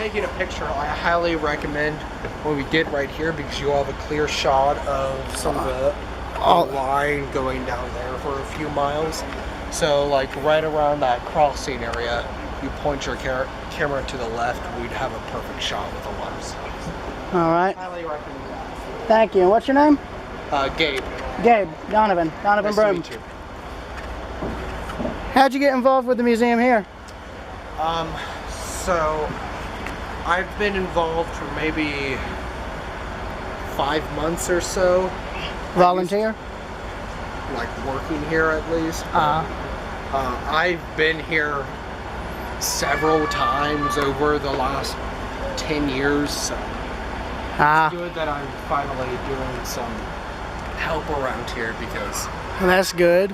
taking a picture, I highly recommend when we get right here because you have a clear shot of some of the line going down there for a few miles. So like right around that crossing area, you point your camera to the left, we'd have a perfect shot with the lens. All right. Highly recommend that. Thank you. What's your name? Gabe. Gabe. Donovan. Nice to Broom. meet you. How'd you get involved with the museum here? So I've been involved for maybe 5 months or so. Volunteer? Like working here at least. I've been here several times over the last 10 years. So it's good that I'm finally doing some help around here because... Well, that's good.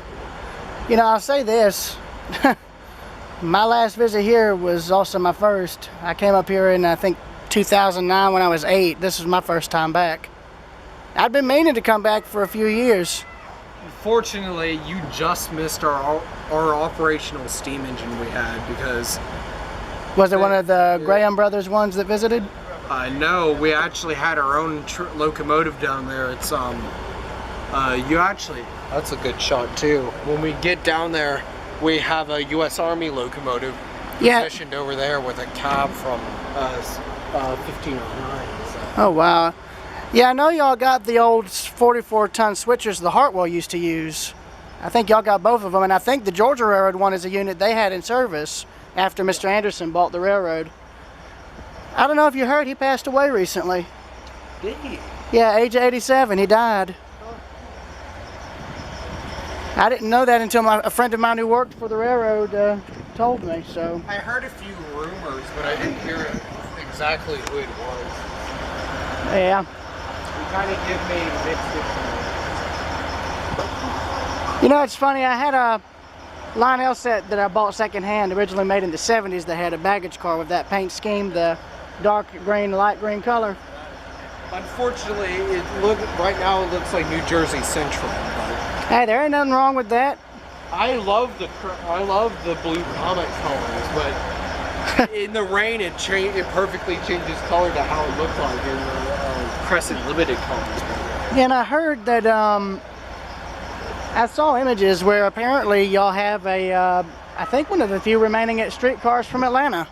You know, I'll say this. My last visit here was also my first. I came up here in, I think, 2009 when I was 8. This was my first time back. I'd been meaning to come back for a few years. Unfortunately, you just missed our operational steam engine we had because... Was it one of the Graham Brothers ones that visited? No, we actually had our own locomotive down there. It's, that's a good shot too. When we get down there, we have a U.S. Army locomotive positioned over there with a cab from 1509. So. Oh, wow. Yeah, I know y'all got the old 44-ton switchers the Hartwell used to use. I think y'all got both of them, and I think the Georgia Railroad one is a unit they had in service after Mr. Anderson bought the railroad. I don't know if you heard, he passed away recently. Did he? Yeah, age of 87, he died. I didn't know that until a friend of mine who worked for the railroad told me, so. I heard a few rumors, but I didn't hear exactly who it was. Yeah. You kind of give me mixed information. You know, it's funny, I had a Lionel set that I bought secondhand, originally made in the 70s, that had a baggage car with that paint scheme, the dark green, light green color. Unfortunately, right now it looks like New Jersey Central. Hey, there ain't nothing wrong with that. I love the blue comet colors, but in the rain it perfectly changes color to how it looked like in the Crescent Limited colors. Yeah, and I heard that I saw images where apparently y'all have a I think one of the few remaining streetcars from Atlanta.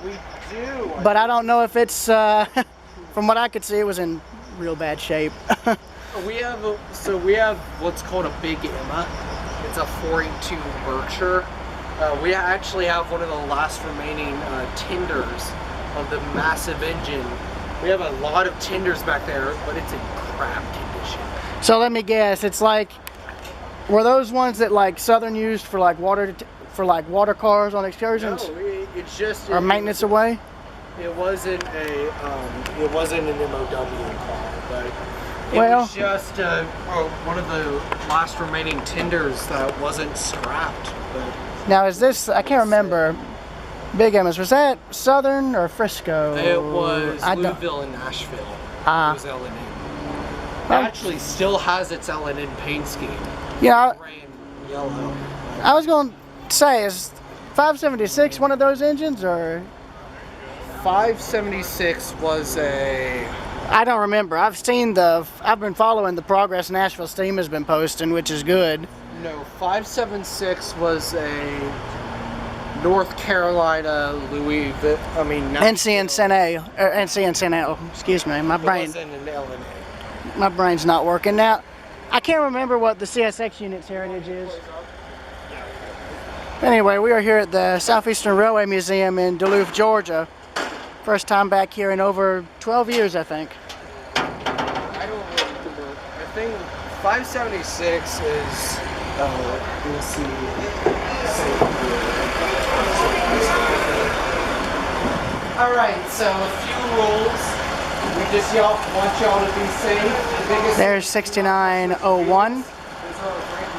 We do. But I don't know if it's from what I could see, it was in real bad shape. We have what's called a Big Emma. It's a 482 Berkshire. We actually have one of the last remaining tenders of the massive engine. We have a lot of tenders back there, but it's in crap condition. So let me guess, it's like, were those ones that like Southern used for like water cars on excursions? No, it's just or maintenance away. It wasn't an MOW car, but. It was just one of the last remaining tenders that wasn't scrapped. But now is this, I can't remember, Big Emma's, was that Southern or Frisco? It was Louisville and Nashville. It was L&N. It actually still has its L&N paint scheme. Yeah. Gray and yellow. I was going to say, is 576 one of those engines, or? 576 was a... I don't remember. I've been following the progress Nashville Steam has been posting, which is good. No, 576 was a North Carolina NCNCNL. Excuse me, my brain. It wasn't an L&A. My brain's not working now. I can't remember what the CSX unit's heritage is. Anyway, we are here at the Southeastern Railway Museum in Duluth, Georgia. First time back here in over 12 years, I think. I don't remember. I think 576 is, let's see. All right, so a few rules. We just want y'all to be safe. There's 6901.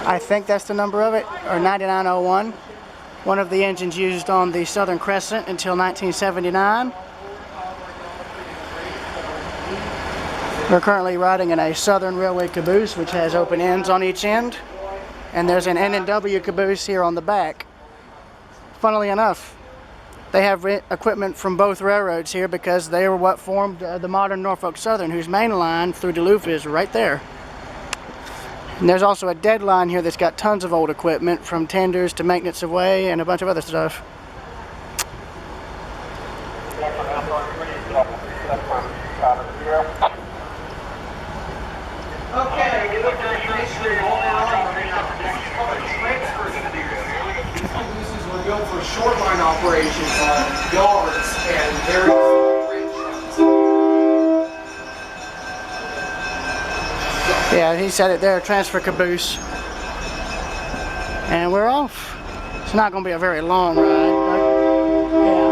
I think that's the number of it, or 9901. One of the engines used on the Southern Crescent until 1979. We're currently riding in a Southern Railway caboose, which has open ends on each end. And there's an N&W caboose here on the back. Funnily enough, They have equipment from both railroads here because they were what formed the modern Norfolk Southern, whose main line through Duluth is right there. And there's also a dead line here that's got tons of old equipment, from tenders to maintenance of way and a bunch of other stuff. Okay, we're going for short line operations on yards and various branch. Yeah, he said it there, transfer caboose. And we're off. It's not going to be a very long ride, but yeah.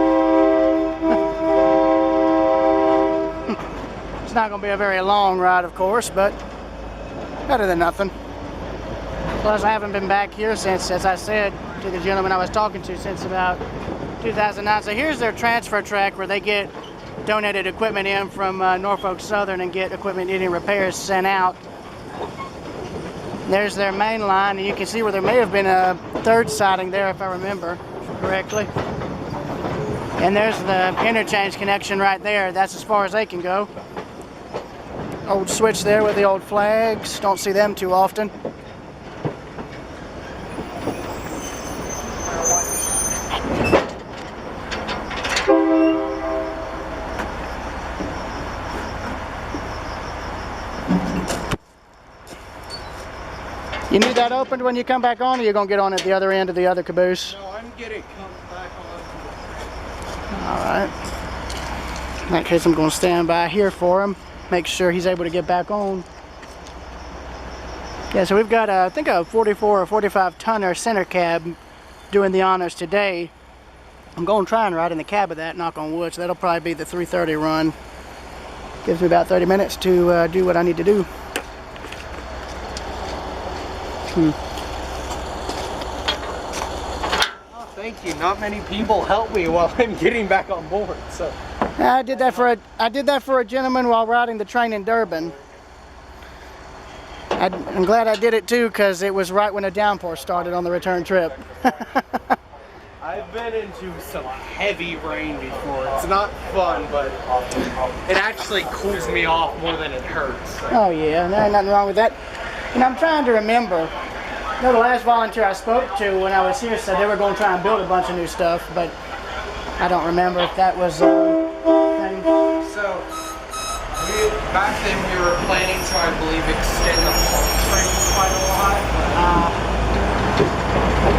It's not going to be a very long ride, of course, but better than nothing. Plus, I haven't been back here since, as I said to the gentleman I was talking to, since about 2009. So here's their transfer track where they get donated equipment in from Norfolk Southern and get equipment needing repairs sent out. There's their main line, and you can see where there may have been a third siding there, if I remember correctly. And there's the interchange connection right there. That's as far as they can go. Old switch there with the old flags. Don't see them too often. You need that opened when you come back on, or you're going to get on at the other end of the other caboose? No, I'm getting back on. All right. In that case, I'm going to stand by here for him, make sure he's able to get back on. Yeah, so we've got, I think, a 44 or 45 tonner center cab doing the honors today. I'm going to try and ride in the cab of that, knock on wood, so that'll probably be the 3:30 run. Gives me about 30 minutes to do what I need to do. Oh, thank you. Not many people help me while I'm getting back on board. So I did that for a gentleman while riding the train in Durban. I'm glad I did it too, because it was right when a downpour started on the return trip. I've been into some heavy rain before. It's not fun, but it actually cools me off more than it hurts. Oh yeah, there ain't nothing wrong with that. And I'm trying to remember. You know, the last volunteer I spoke to when I was here said they were going to try and build a bunch of new stuff, but I don't remember if that was thing. So, back then we were planning to, I believe, extend the park train quite a lot.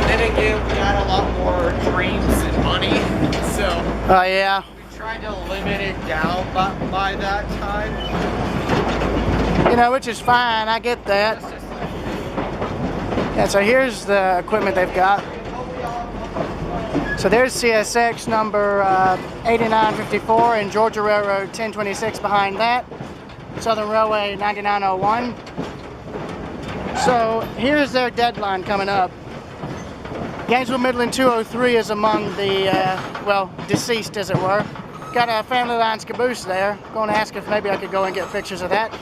Then again, we had a lot more dreams and money, so Oh yeah. we tried to limit it down by that time. You know, which is fine. I get that. Yeah, so here's the equipment they've got. So there's CSX number 8954 and Georgia Railroad 1026 behind that. Southern Railway 9901. So here's their deadline coming up. Gainesville Midland 203 is among the, well, deceased as it were. Got a Family Lines caboose there. Going to ask if maybe I could go and get pictures of that.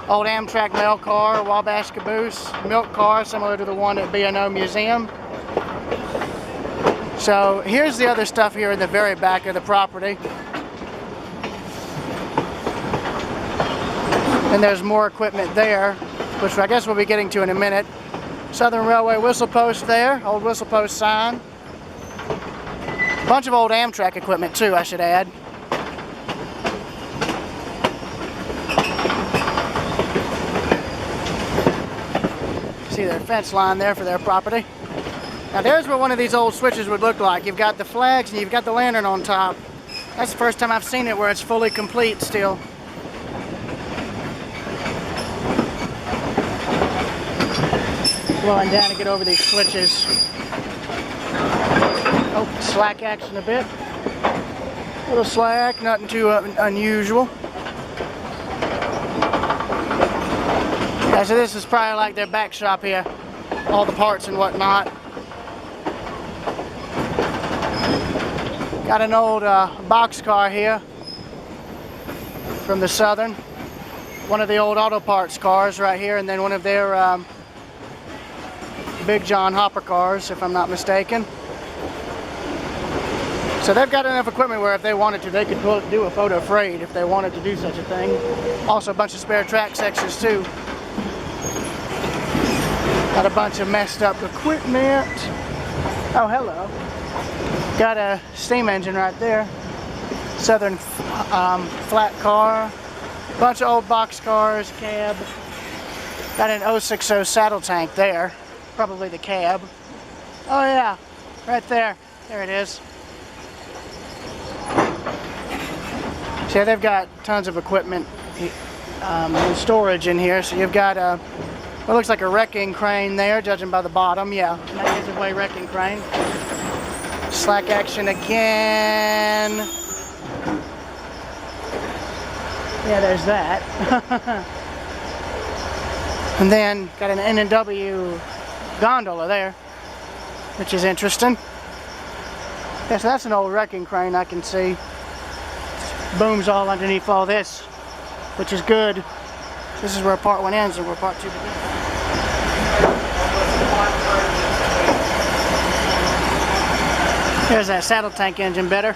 Old Amtrak mail car, Wabash caboose, milk car similar to the one at B&O Museum. So here's the other stuff here in the very back of the property. And there's more equipment there, which I guess we'll be getting to in a minute. Southern Railway whistle post there, old whistle post sign. Bunch of old Amtrak equipment too, I should add. See their fence line there for their property. Now there's what one of these old switches would look like. You've got the flags and you've got the lantern on top. That's the first time I've seen it where it's fully complete still. Blowing down to get over these switches. Oh, slack action a bit. A little slack, nothing too unusual. Yeah, so this is probably like their back shop here. All the parts and whatnot. Got an old boxcar here from the Southern. One of the old auto parts cars right here, and then one of their Big John hopper cars, if I'm not mistaken. So they've got enough equipment where if they wanted to, they could do a photo freight if they wanted to do such a thing. Also a bunch of spare track sections too. Got a bunch of messed up equipment. Oh, hello. Got a steam engine right there. Southern flat car. Bunch of old box cars, cab. Got an 060 saddle tank there. Probably the cab. Oh yeah, right there. There it is. So they've got tons of equipment and storage in here. So you've got what looks like a wrecking crane there, judging by the bottom. Yeah, that is a way wrecking crane. Slack action again. Yeah, there's that. And then got an N&W gondola there, which is interesting. Yes, that's an old wrecking crane I can see. Booms all underneath all this, which is good. This is where part 1 ends and where part 2 begins. There's that saddle tank engine better.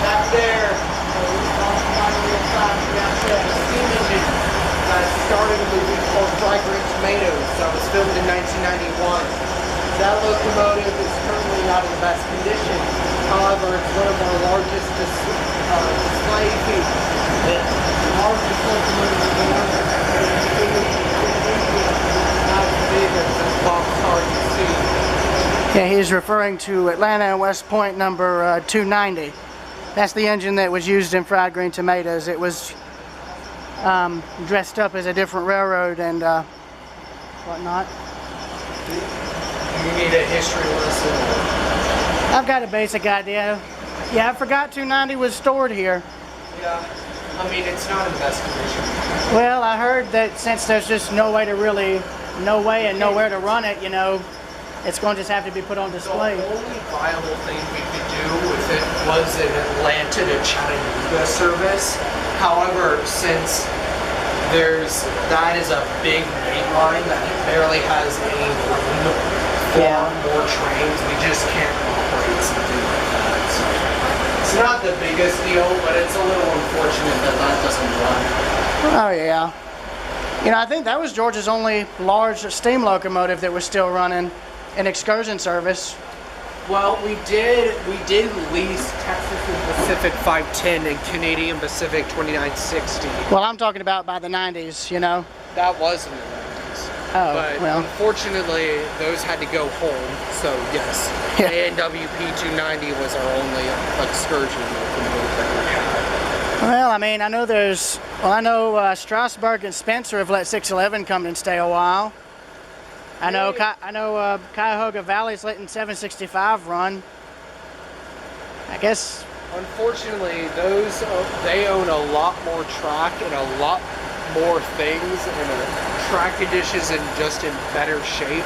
Back there, steam engine started a movie called Dry Green Tomatoes that was filmed in 1991. That locomotive is currently not in the best condition. However, it's one of our largest display features. The largest locomotive in the world. Not as big as this boxcar you see. Yeah, he's referring to Atlanta and West Point number 290. That's the engine that was used in Fried Green Tomatoes. It was dressed up as a different railroad and whatnot. You need a history lesson. I've got a basic idea. Yeah, I forgot 290 was stored here. Yeah, I mean, it's not in the best condition. Well, I heard that since there's just no way and nowhere to run it, you know, it's going to just have to be put on display. The only viable thing we could do with it was an Atlanta to Chattanooga service. However, since that is a big main line that barely has any room for more trains, we just can't operate something like that. So it's not the biggest deal, but it's a little unfortunate that that doesn't run. Oh yeah. You know, I think that was Georgia's only large steam locomotive that was still running an excursion service. Well, we did lease Texas and Pacific 510 and Canadian Pacific 2960. Well, I'm talking about by the 90s, you know. That was in the 90s. Oh, but well. Unfortunately, those had to go home. So yes, ANWP 290 was our only excursion locomotive that we had. Well, I mean, I know Strasburg and Spencer have let 611 come and stay a while. I know Cuyahoga Valley's letting 765 run. I guess. Unfortunately, they own a lot more track and a lot more things, and the track conditions in better shape.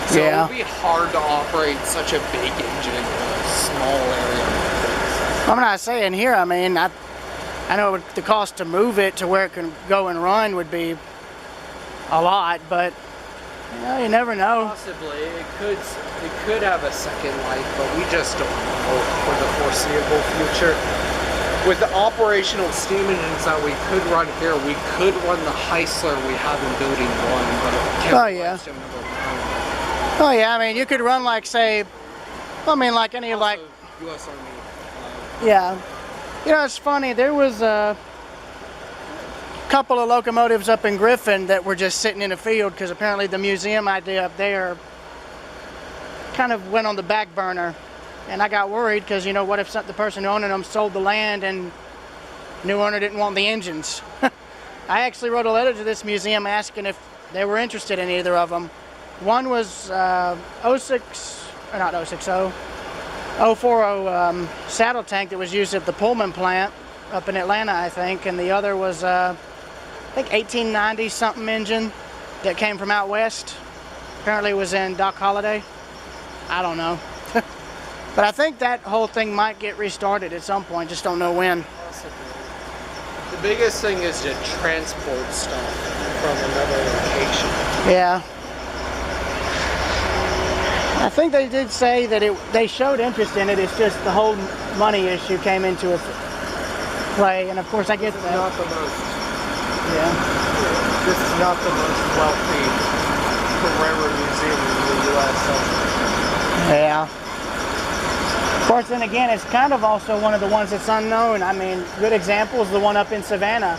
So it would be hard to operate such a big engine in a small area. I'm not saying here. I mean, I know the cost to move it to where it can go and run would be a lot, but. You know, you never know. Possibly. It could have a second life, but we just don't know for the foreseeable future. With the operational steam engines that we could run here, we could run the Heisler we have in Building 1, but Oh yeah, I mean, you could run like, say, like any, like... U.S. Army. Yeah. You know, it's funny, there was a couple of locomotives up in Griffin that were just sitting in a field because apparently the museum idea up there kind of went on the back burner. And I got worried because, you know, what if the person owning them sold the land and new owner didn't want the engines? I actually wrote a letter to this museum asking if they were interested in either of them. One was 040 saddle tank that was used at the Pullman plant up in Atlanta, I think, and the other was I think 1890 something engine that came from out west. Apparently it was in Doc Holliday. I don't know. But I think that whole thing might get restarted at some point, just don't know when. Possibly. The biggest thing is to transport stuff from another location. Yeah. I think they did say that they showed interest in it. It's just the whole money issue came into play, and of course I get that. Not the most. Yeah. This is not the most wealthy railroad museum in the U.S. Yeah. Of course, then again, it's kind of also one of the ones that's unknown. I mean, good example is the one up in Savannah.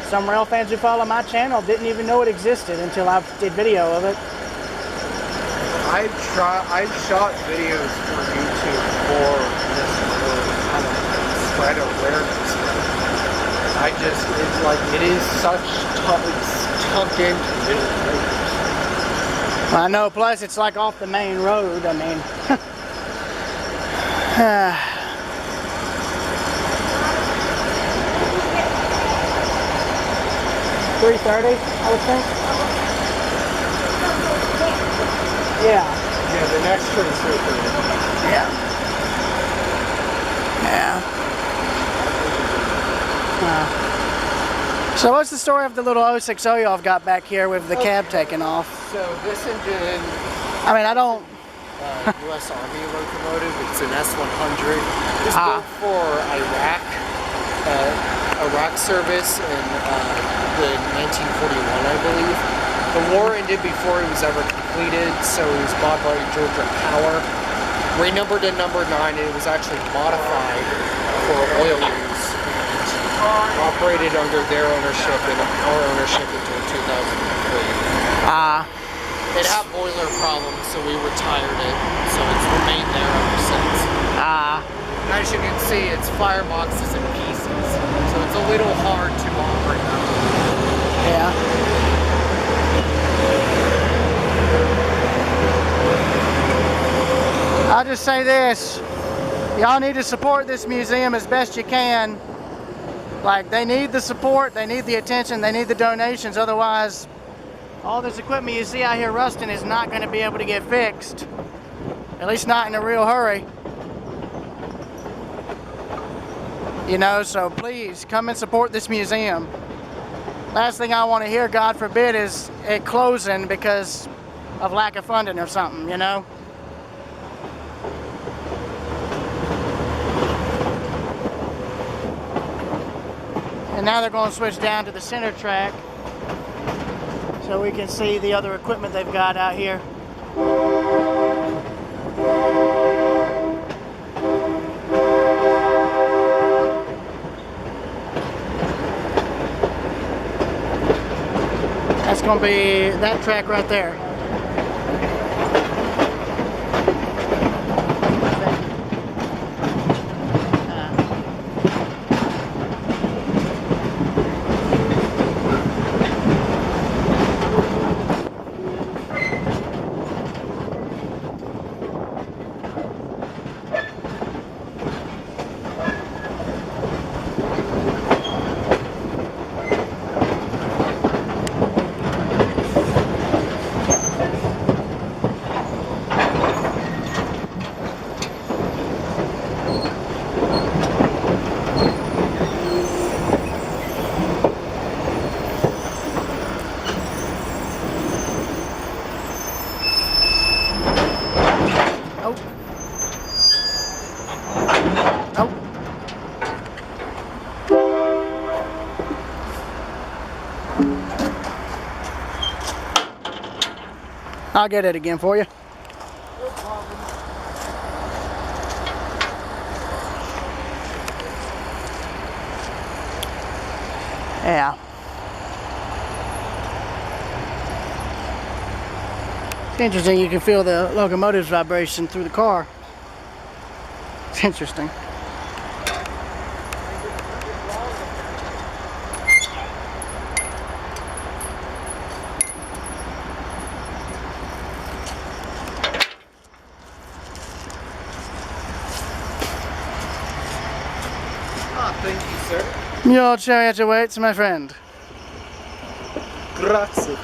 Some rail fans who follow my channel didn't even know it existed until I did video of it. I've shot videos for YouTube for this kind of spread awareness. It's like, it is such it's tucked into middle roads. I know, plus it's like off the main road, I mean. 3:30, I would think. Yeah. Yeah, the next train is 3:30. Yeah. Yeah. So what's the story of the little 060 y'all have got back here with the cab taken off? So this engine, I mean, I don't... U.S. Army locomotive, it's an S-100. It's built for Iraq service in the 1941, I believe. The war ended before it was ever completed, so it was bought by Georgia Power. Renumbered in number 9, and it was actually modified for oil use. Operated under their ownership and our ownership until 2003. It had boiler problems, so we retired it. So it's remained there ever since. And as you can see, its firebox is in pieces, so it's a little hard to operate out. Yeah. I'll just say this. Y'all need to support this museum as best you can. Like, they need the support, they need the attention, they need the donations, otherwise all this equipment you see out here rusting is not going to be able to get fixed. At least not in a real hurry. You know, so please come and support this museum. Last thing I want to hear, God forbid, is it closing because of lack of funding or something, you know? And now they're going to switch down to the center track so we can see the other equipment they've got out here. That's going to be that track right there. I'll get it again for you. No problem. Yeah. It's interesting, you can feel the locomotive's vibration through the car. It's interesting. Thank you, sir. Your chariot awaits, my friend. Grazie.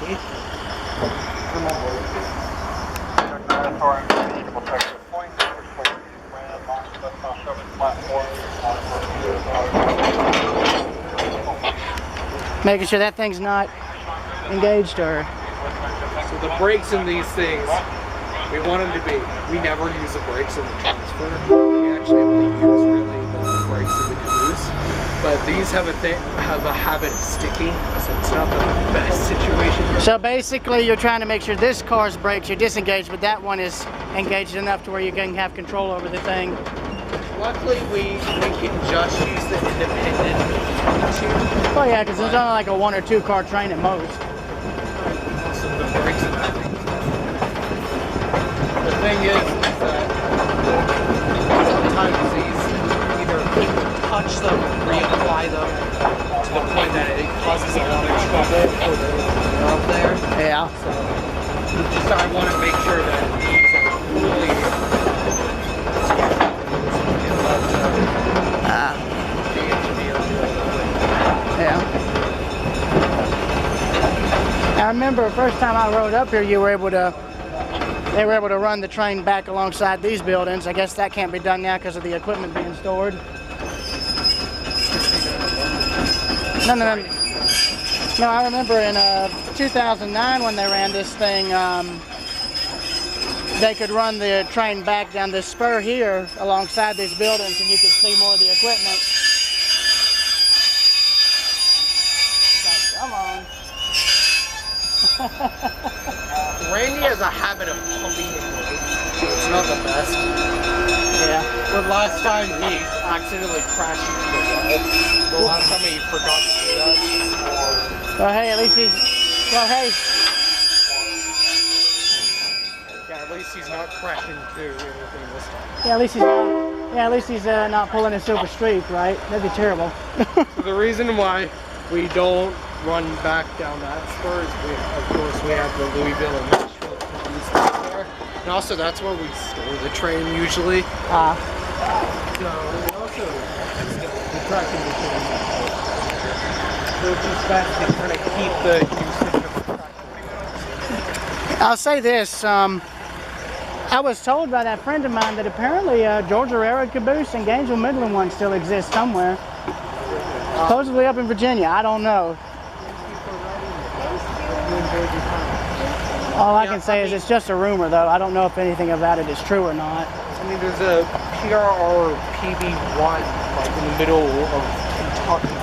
Making sure that thing's not engaged or... So the brakes in these things We want them to be. We never use the brakes in the transfer. We actually only use really the brakes in the caboose. But these have a habit of sticking, so it's not the best situation. So basically, you're trying to make sure this car's brakes are disengaged, but that one is engaged enough to where you can have control over the thing. Luckily, we can just use the independent two. Oh yeah, because it's only like a 1 or 2 car train at most. Also, the brakes and everything. The thing is that sometimes these either people touch them, reapply them to the point that it causes a lot of trouble for the up there. Yeah. So, just I want to make sure that these are fully. Yeah. I remember the first time I rode up here, they were able to run the train back alongside these buildings. I guess that can't be done now because of the equipment being stored. No, I remember in 2009 when they ran this thing, they could run the train back down this spur here alongside these buildings and you could see more of the equipment. Come on. Randy has a habit of pumping the brake, so it's not the best. Yeah. The last time he accidentally crashed into the wall. The last time he forgot to do that. Well, hey, at least he's. Well, hey. Yeah, at least he's not crashing through anything this time. Yeah, at least he's not. Yeah, at least he's not pulling a super streak, right? That'd be terrible. So the reason why we don't run back down that spur is, of course, we have the Louisville and Nashville caboose there, and also that's where we store the train usually. So it also the tracking machine. So it's just best to kind of keep the usage of the tracking. I'll say this. I was told by that friend of mine that apparently Georgia Railroad caboose and Gainesville Midland one still exists somewhere. Supposedly up in Virginia. I don't know. All I can say is it's just a rumor, though. I don't know if anything about it is true or not. I mean, there's a PRR PB1 like in the middle of Kentucky.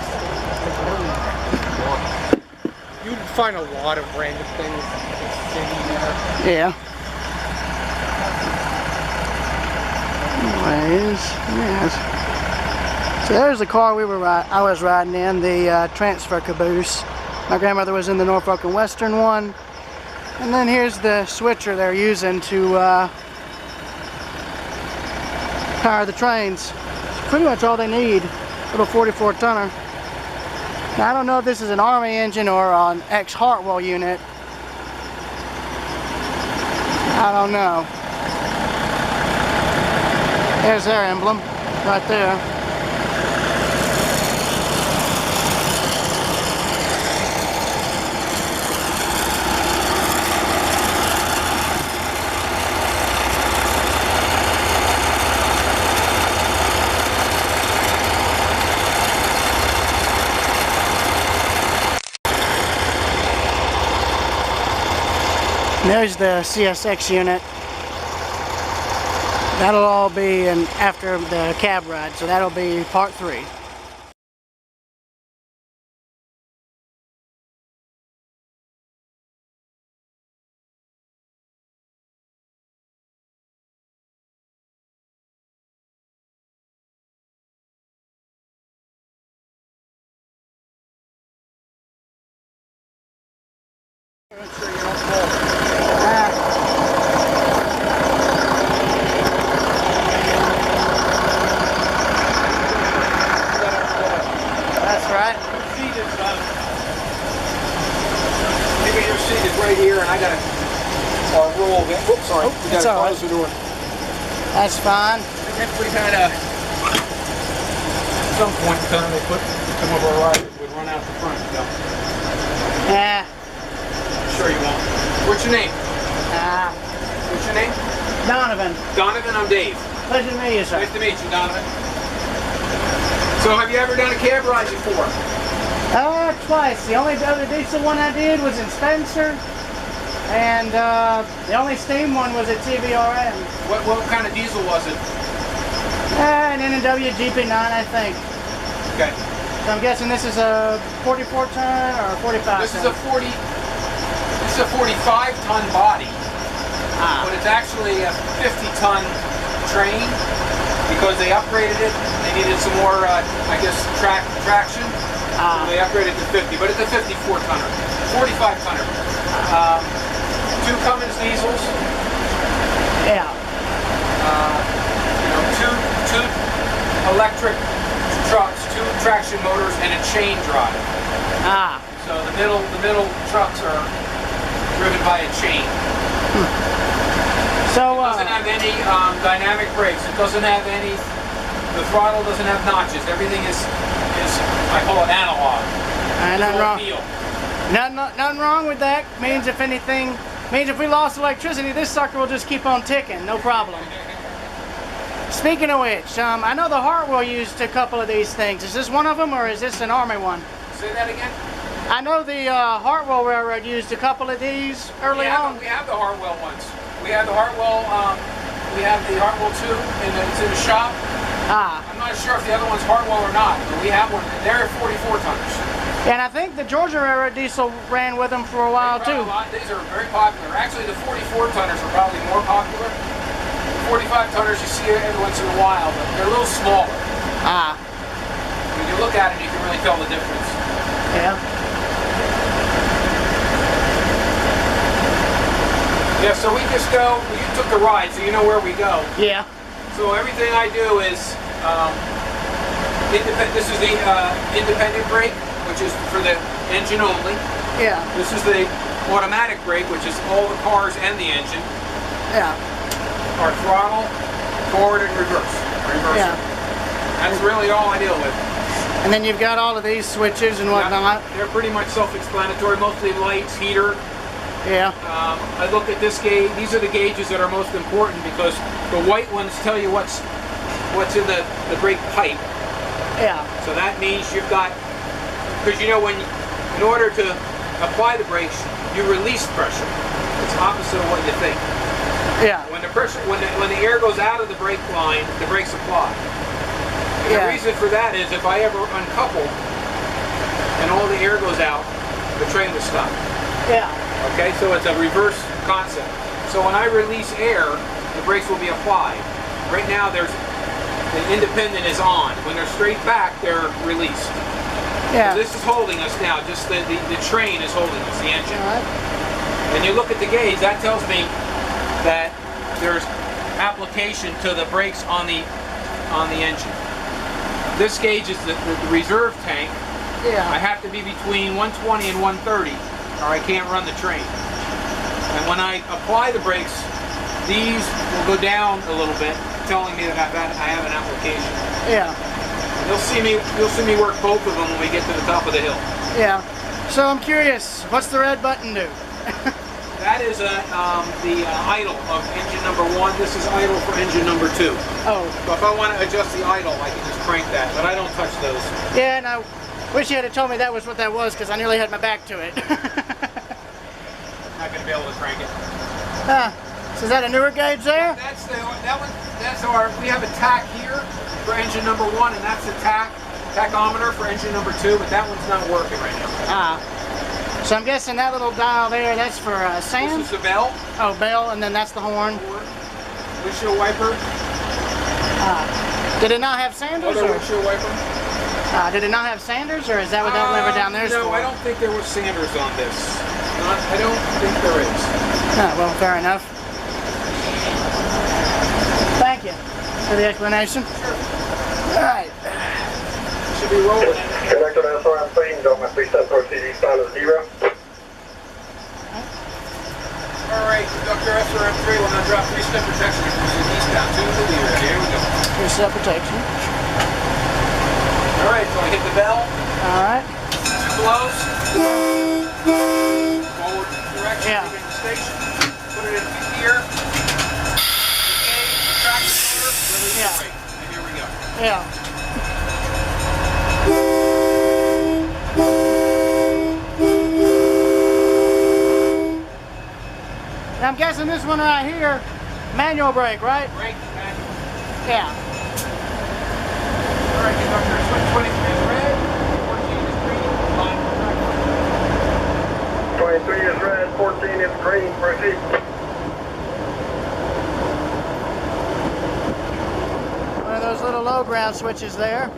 You'd find a lot of random things sitting there. Yeah. Anyways, yes. So there's the car I was riding in, the transfer caboose. My grandmother was in the Norfolk and Western one. And then here's the switcher they're using to power the trains. It's pretty much all they need. Little 44 tonner. Now I don't know if this is an Army engine or an ex-Hartwell unit. I don't know. There's their emblem right there. There's the CSX unit. That'll all be after the cab ride, so that'll be part 3. Right here, and I got a roll. Oops, sorry. We got to close the door. That's fine. I guess we had at some point in time they put some of our riders would run out the front. So. Yeah. Sure you won't. What's your name? What's your name? Donovan. Donovan, I'm Dave. Pleasure to meet you, sir. Nice to meet you, Donovan. So have you ever done a cab ride before? Twice. The only other decent one I did was in Spencer. And the only steam one was a TVRM. What kind of diesel was it? An N&W GP9, I think. Okay. So I'm guessing this is a 44 ton or a 45 This ton? This is a 45 ton body, but it's actually a 50 ton train because they upgraded it. They needed some more, I guess, traction. So they upgraded to 50, but it's a 54 tonner, 45 tonner. 2 Cummins diesels. Yeah. You know, two electric trucks, 2 traction motors, and a chain drive. So the middle trucks are driven by a chain. So it doesn't have any dynamic brakes. It doesn't have any. The throttle doesn't have notches. Everything is I call it analog. Nothing wrong. Nothing wrong with that. Means if anything, if we lost electricity, this sucker will just keep on ticking. No problem. Speaking of which, I know the Hartwell used a couple of these things. Is this one of them, or is this an Army one? Say that again? I know the Hartwell Railroad used a couple of these early on. We have the Hartwell ones. We have the Hartwell. We have the Hartwell 2, and it's in the shop. I'm not sure if the other one's Hartwell or not, but we have one. They're 44 tonners. And I think the Georgia Railroad diesel ran with them for a while too. These are very popular. Actually, the 44 tonners are probably more popular. 45 tonners you see every once in a while, but they're a little smaller. When you look at it, you can really tell the difference. Yeah. Yeah, so we just go, you took the ride, so you know where we go. Yeah. So everything I do is, this is the independent brake, which is for the engine only. Yeah. This is the automatic brake, which is all the cars and the engine. Yeah. Our throttle, forward and reverse. Yeah. That's really all I deal with. And then you've got all of these switches and whatnot. They're pretty much self-explanatory, mostly lights, heater. Yeah. I look at this gauge. These are the gauges that are most important because the white ones tell you what's in the brake pipe. Yeah. So that means you've got, because you know in order to apply the brakes, you release pressure. It's opposite of what you think. Yeah. When the pressure, when the air goes out of the brake line, the brakes apply. And the reason for that is if I ever uncouple and all the air goes out, the train will stop. Yeah. Okay, so it's a reverse concept. So when I release air, the brakes will be applied. Right now, the independent is on. When they're straight back, they're released. Yeah. So this is holding us now. Just the train is holding us, the engine. All right. And you look at the gauge. That tells me that there's application to the brakes on the engine. This gauge is the reserve tank. Yeah. I have to be between 120 and 130, or I can't run the train. And when I apply the brakes, these will go down a little bit, telling me that I have an application. Yeah. You'll see me work both of them when we get to the top of the hill. Yeah. So I'm curious, what's the red button do? That is the idle of engine number 1. This is idle for engine number 2. Oh. So if I want to adjust the idle, I can just crank that, but I don't touch those. Yeah, and I wish you had told me that was what that was, because I nearly had my back to it. Not going to be able to crank it. So is that a newer gauge there? We have a tack here for engine number 1, and that's the tachometer for engine number 2, but that one's not working right now. So I'm guessing that little dial there, that's for sand? This is the bell. Oh, bell, and then that's the horn. Windshield wiper. Did it not have sanders? Other windshield wiper. Did it not have sanders, or is that what that lever down there is for? No, I don't think there was sanders on this. I don't think there is. Well, fair enough. Thank you for the explanation. Sure. All right. Should be rolling. Connector SRM please, don't my 3-step proceed eastbound is 0. Alright, Conductor SRM3 will now drop 3-step protection and proceed eastbound to the leader. Here we go. 3-step protection. Alright, so I hit the bell. Alright. 2 blows. Forward direction, Yeah. begin the station. Put it in gear. Engage, traction motor, release the brake. And here we go. Yeah. I'm guessing this one right here, manual brake, right? Brake, manual. Yeah. All right, conductor, switch 23 is red, 14 is green, line for track 23 is red, 14 is green, proceed. One of those little low ground switches there.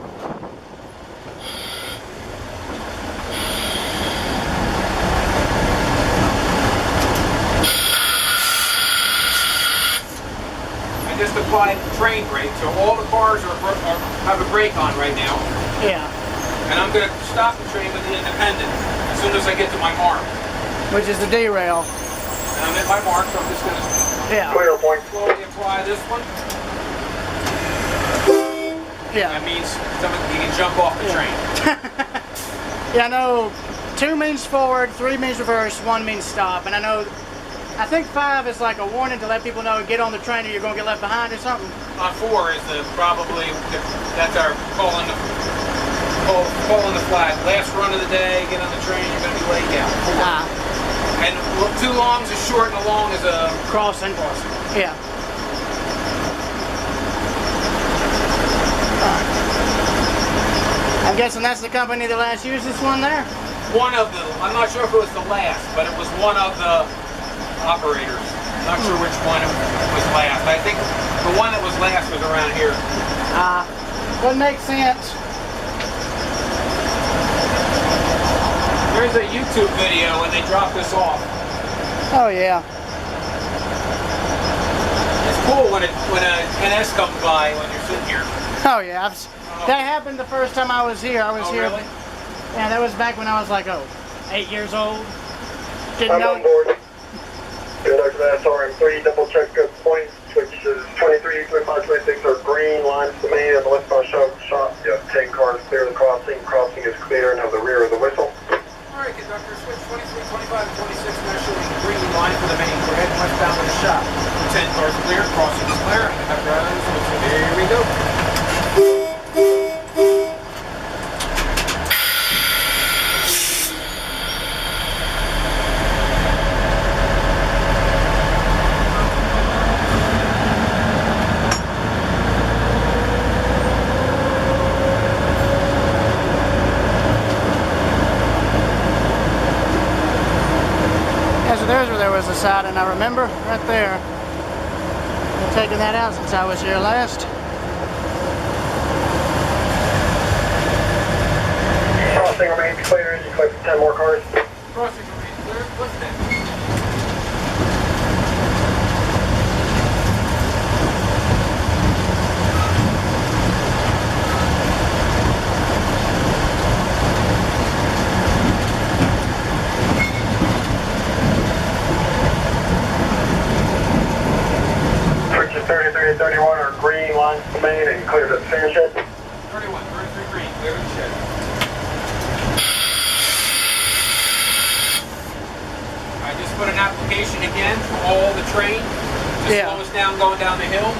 just applied train brake, so all the cars have a brake on right now. Yeah. And I'm going to stop the train with the independent as soon as I get to my mark. Which is the derail. And I'm at my mark, so I'm just going to Clear point. slowly apply this one. Yeah. That means you can jump off the train. Yeah, I know 2 means forward, 3 means reverse, 1 means stop. And I think 5 is like a warning to let people know, get on the train or you're going to get left behind or something. 4 is that's our calling the flag. Last run of the day, get on the train, you're going to be late down. And 2 longs is short and a long is a crossing. Yeah. I'm guessing that's the company that last used this one there? One of the, I'm not sure if it was the last, but it was one of the operators. Not sure which one was last. I think the one that was last was around here. Would make sense. There's a YouTube video when they drop this off. Oh yeah. It's cool when a NS comes by when you're sitting here. Oh yeah. That happened the first time I was here. I was here. Really? Yeah, that was back when I was like 8 years old. Didn't I'm know. on board. Conductor SRM3, double check good points. Switches 23, 25, 26 are green. Lines to me and the westbound shop. You have 10 cars clear the crossing. Crossing is clear and have the rear of the whistle. Alright, conductor, switch 23, 25, and 26 now showing green line for the main. We're heading westbound to the shop. 10 cars clear, crossing is clear. Here we go. There was a siding I remember right there. I've taken that out since I was here last. Crossing remains clear. You collect 10 more cars. Crossing remains clear. What's that? Switches 33 and 31 are green. Lines to main and clear to the sand shed. 31, 33 green, clear to the shed. I just put an application again for all the train to slow us down going down the hill.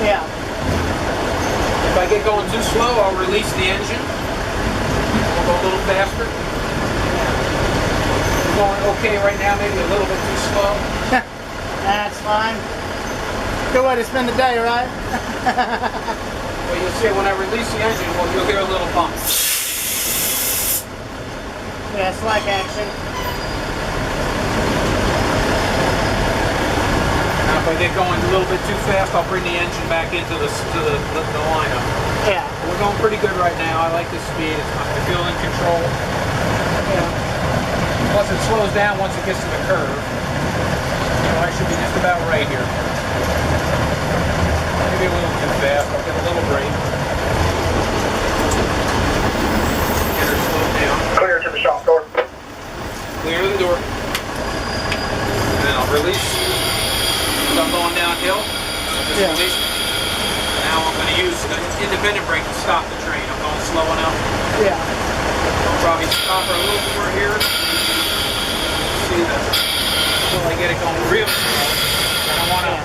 Yeah. If I get going too slow, I'll release the engine. We'll go a little faster. We're going okay right now, maybe a little bit too slow. That's fine. Good way to spend the day, right? Well, you'll see when I release the engine, you'll hear a little bump. Yeah, slack action. Now, if I get going a little bit too fast, I'll bring the engine back into the lineup. Yeah. We're going pretty good right now. I like the speed. I feel in control. Yeah. Plus, it slows down once it gets to the curve. So I should be just about right here. Maybe a little too fast. I'll get a little brake. Get her slowed down. Clear to the shop door. Clear the door. And then I'll release. As I'm going downhill, I'll just release. Now I'm going to use the independent brake to stop the train. I'm going slow enough. Yeah. I'll probably stop her a little more here. See that until I get it going real slow. I don't want to.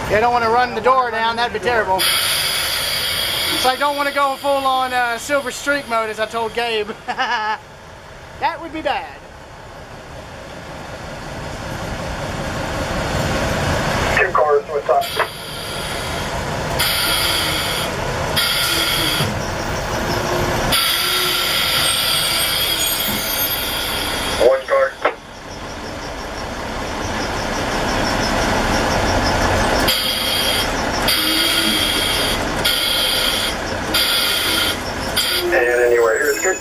You don't want to run the door down, that'd be terrible. It's like, don't want to go full on silver streak mode, as I told Gabe. That would be bad. cars to a top. One car. And anywhere here is good.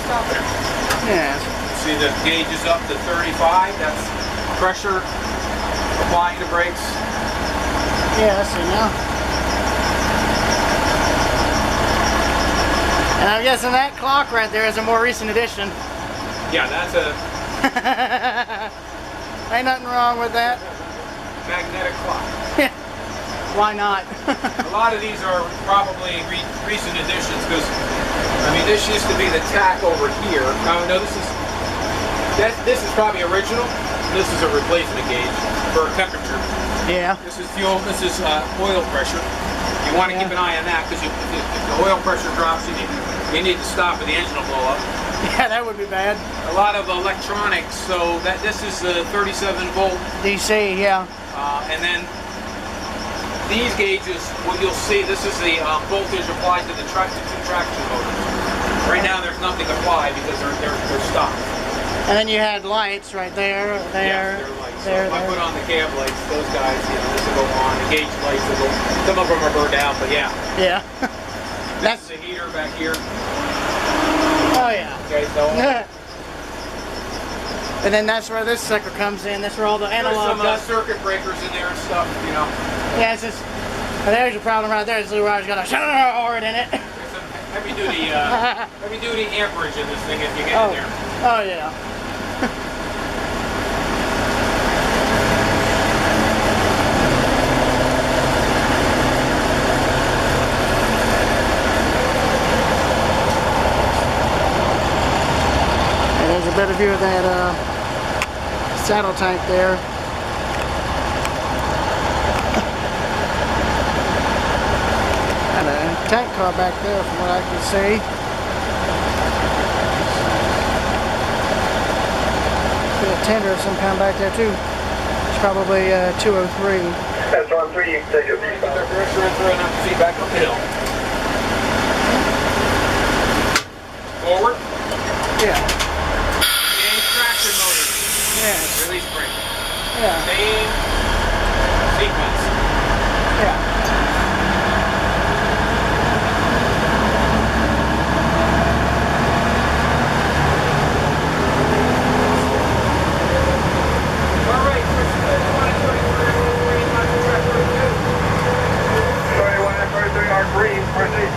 Stop there. Yeah. See the gauge is up to 35. That's pressure applying the brakes. Yeah, I see now. And I'm guessing that clock right there is a more recent addition. Yeah, that's a Ain't nothing wrong with that. magnetic clock. Why not? A lot of these are probably recent additions because, I mean, this used to be the tack over here. Oh no, this is probably original. This is a replacement gauge for temperature. Yeah. This is fuel. This is oil pressure. You want to keep an eye on that because if the oil pressure drops, you need to stop or the engine will blow up. Yeah, that would be bad. A lot of electronics. So this is a 37 volt, DC, yeah. and then these gauges. What you'll see, this is the voltage applied to the two traction motors. Right now, there's nothing applied because they're stopped. And then you had lights right there, there, Yes, they're lights. there, So if I there. put on the cab lights, those guys, this will go on. The gauge lights will go. Some of them are burned out, but yeah. Yeah. That's the heater back here. Oh yeah. Okay, so And then that's where this sucker comes in. That's where all the there's analog some goes. circuit breakers in there and stuff. Yeah, it's just, there's your problem right there. This little wire's got a short in it. There's some heavy duty amperage in this thing if you get in there. Oh yeah. And there's a better view of that saddle tank there. And a tank car back there from what I can see. See a tender of some kind back there too. It's probably 203. That's on 3, you can take a Get the pressure in through enough to see back up the hill. Forward. Yeah. Same traction motor. Yeah. Release brake. Yeah. Same sequence. Yeah. All right, push the 133 on the track 32. 31 are green, proceed.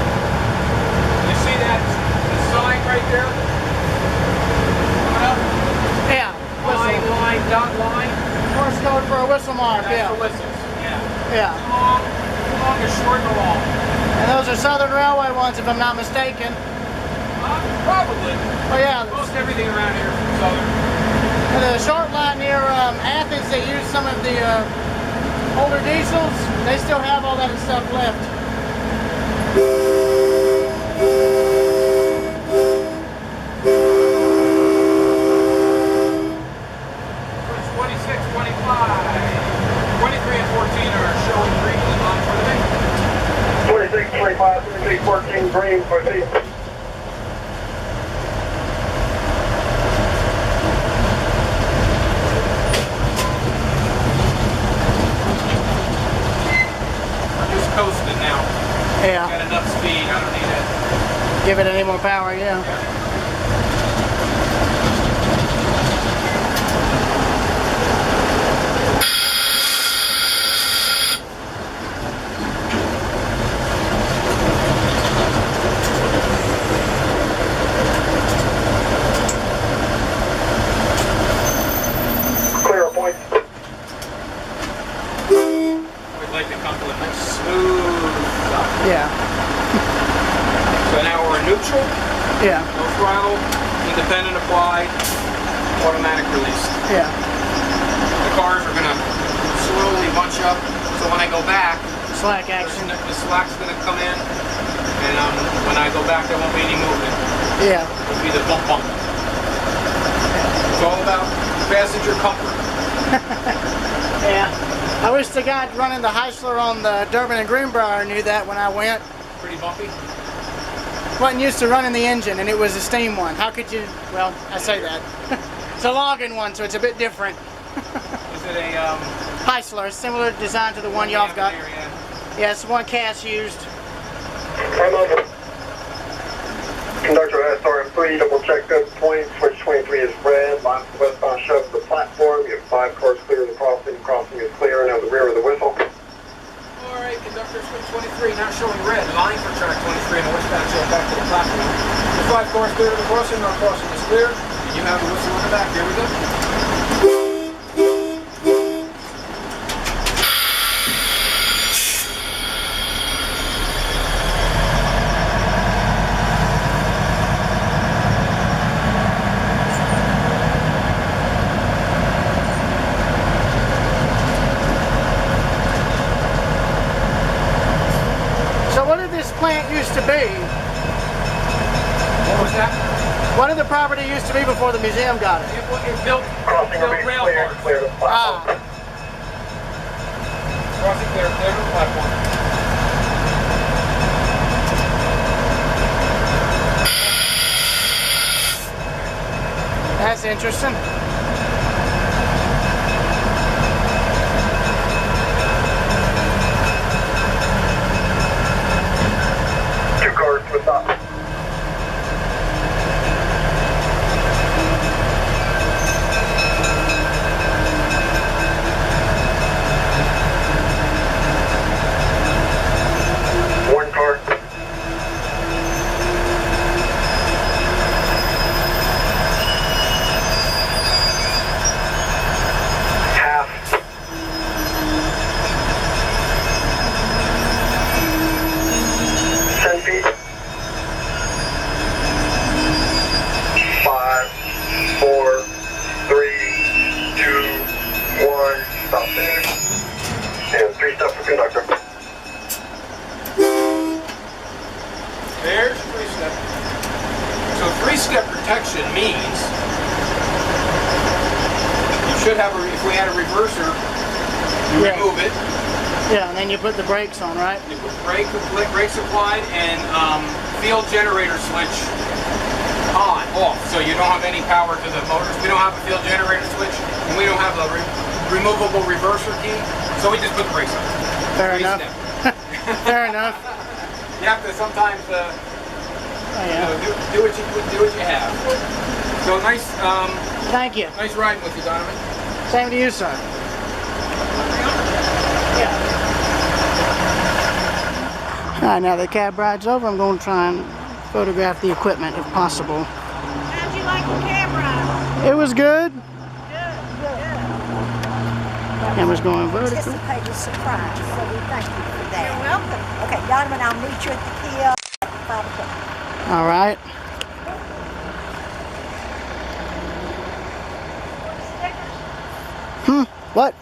You see that sign right there? Coming up? Yeah. Line, dot line. Morse code for a whistle mark, That's yeah. the whistles. Yeah. Yeah. Too long is short and long. And those are Southern Railway ones, if I'm not mistaken. Probably. Oh yeah. Most everything around here is from Southern. And the short line near Athens, they use some of the older diesels. They still have all that stuff left. It's 26, 25, 23 and 14 are showing green on for the day. 26, 25, 26, 14, green, proceed. I'm just coasting now. Yeah. Got enough speed. I don't need it. Give it any more power, yeah. Clear points. We'd like to come to a nice smooth stop. Yeah. So now we're in neutral, Yeah. no throttle, independent applied, automatic release. Yeah. The cars are going to slowly bunch up. So when I go back, Slack action. the slack's going to come in, and when I go back, there won't be any movement. Yeah. It'll be the bump bump. It's all about passenger comfort. Yeah. I wish the guy running the Heisler on the Durbin and Greenbrier knew that when I went. Pretty bumpy. Wasn't used to running the engine, and it was a steam one. How could you? Well, I say that. It's a login one, so it's a bit different. Is it a Heisler, similar design to the one y'all got. Yeah, it's the one Cass used. Conductor SRM3, double check good point. Switch 23 is red. Line to the westbound shove to the platform. You have 5 cars clear of the crossing. Crossing is clear. Now the rear of the whistle. Alright, conductor, switch 23, not showing red. Line for track 23 and the westbound shove back to the platform. The 5 cars clear of the crossing. Our crossing is clear. And you have the whistle in the back. Here we go. Plant used to be? What was that? What did the property used to be before the museum got it? It built rail cars. Clear to the platform. Crossing clear to the platform. That's interesting. With us. One car. Half. 10 feet. 5, 4, 3, 2, 1, stop there. And 3 step for conductor. There's 3-step. So 3-step protection means you should have if we had a reverser, you remove it. Yeah, and then you put the brakes on, right? You put brakes applied and field generator switch on, off, so you don't have any power to the motors. We don't have a field generator switch, and we don't have a removable reverser key, so we just put the brakes on. Fair enough. Fair enough. You have to sometimes do what you have. So nice. Thank you. Nice riding with you, Donovan. Same to you, sir. Yeah. All right, now the cab ride's over. I'm going to try and photograph the equipment if possible. How'd you like the cab ride? It was good. Good, good. Camera's going vertical. Participate is surprise, so we thank you for that. You're welcome. Okay, Donovan, I'll meet you at the kiosk at 5 o'clock. All right. What?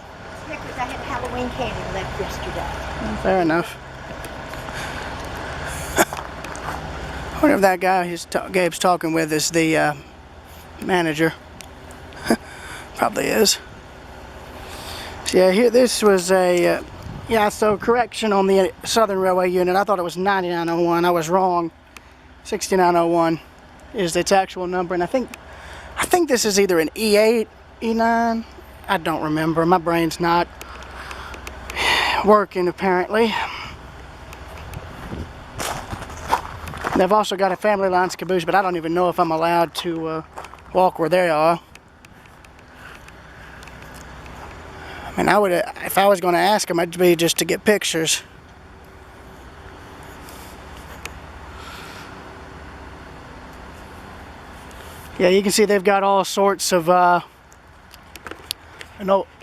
Stickers, I had Halloween candy left yesterday. Fair enough. I wonder if that guy Gabe's talking with is the manager. Probably is. So yeah, here this was a so correction on the Southern Railway unit. I thought it was 9901. I was wrong. 6901 is its actual number, and I think this is either an E8, E9. I don't remember. My brain's not working apparently. They've also got a Family Lines caboose, but I don't even know if I'm allowed to walk where they are. I mean, I would, if I was going to ask them, it'd be just to get pictures. Yeah, you can see they've got all sorts of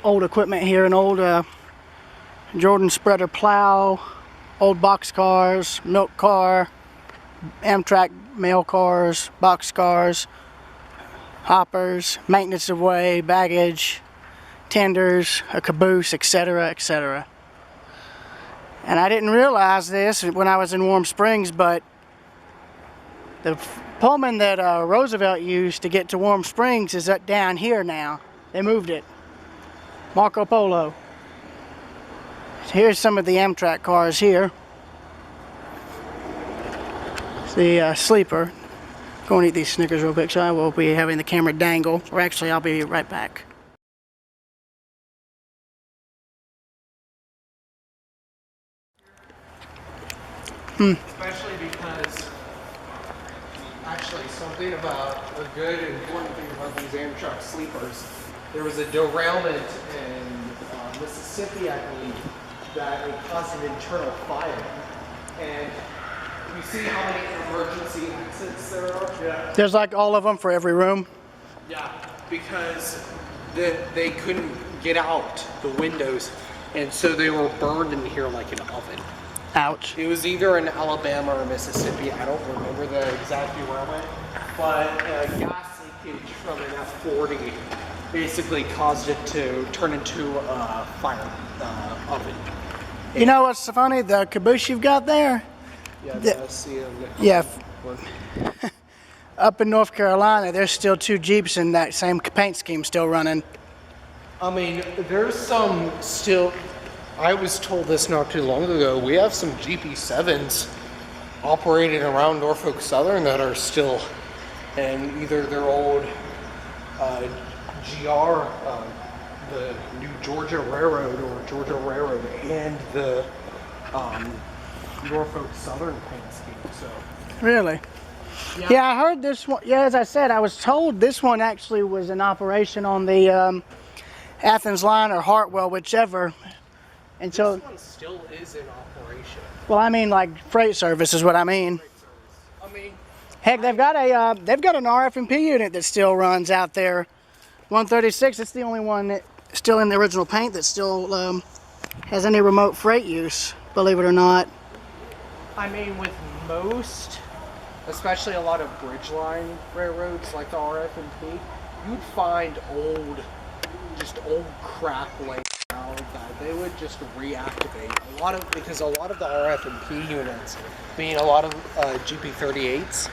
old equipment here, an old Jordan spreader plow, old box cars, milk car, Amtrak mail cars, box cars, hoppers, maintenance of way, baggage, tenders, a caboose, etc., etc. And I didn't realize this when I was in Warm Springs, but the Pullman that Roosevelt used to get to Warm Springs is up down here now. They moved it. Marco Polo. Here's some of the Amtrak cars here. It's the sleeper. Go and eat these Snickers real quick, so I will be having the camera dangle. Or actually, I'll be right back. Especially because, actually, something about a good and important thing about these Amtrak sleepers. There was a derailment in Mississippi, I believe, that it caused an internal fire. And you see how many emergency exits there are? Yeah. There's like all of them for every room. Yeah, because they couldn't get out the windows, and so they were burned in here like an oven. Ouch. It was either in Alabama or Mississippi. I don't remember the exact derailment, but gas leakage from an F-40 basically caused it to turn into a fire oven. You know what's so funny? The caboose you've got there? Yeah, Up in North Carolina, there's still 2 Jeeps in that same paint scheme still running. I mean, there's some still. I was told this not too long ago. We have some GP7s operating around Norfolk Southern that are still, and either their old GR, the New Georgia Railroad, or Georgia Railroad, and the Norfolk Southern paint scheme. So. Really? Yeah, I heard this one. Yeah, as I said, I was told this one actually was in operation on the Athens line or Hartwell, whichever. And so, this one still is in operation. Well, I mean, like freight service is what I mean. I mean, heck, they've got an RF&P unit that still runs out there. 136. It's the only one that still in the original paint that still has any remote freight use. Believe it or not. I mean, with most, especially a lot of bridge line railroads like the RF&P, you'd find old crap laying out that they would just reactivate. Because a lot of the RF&P units, being a lot of GP38s,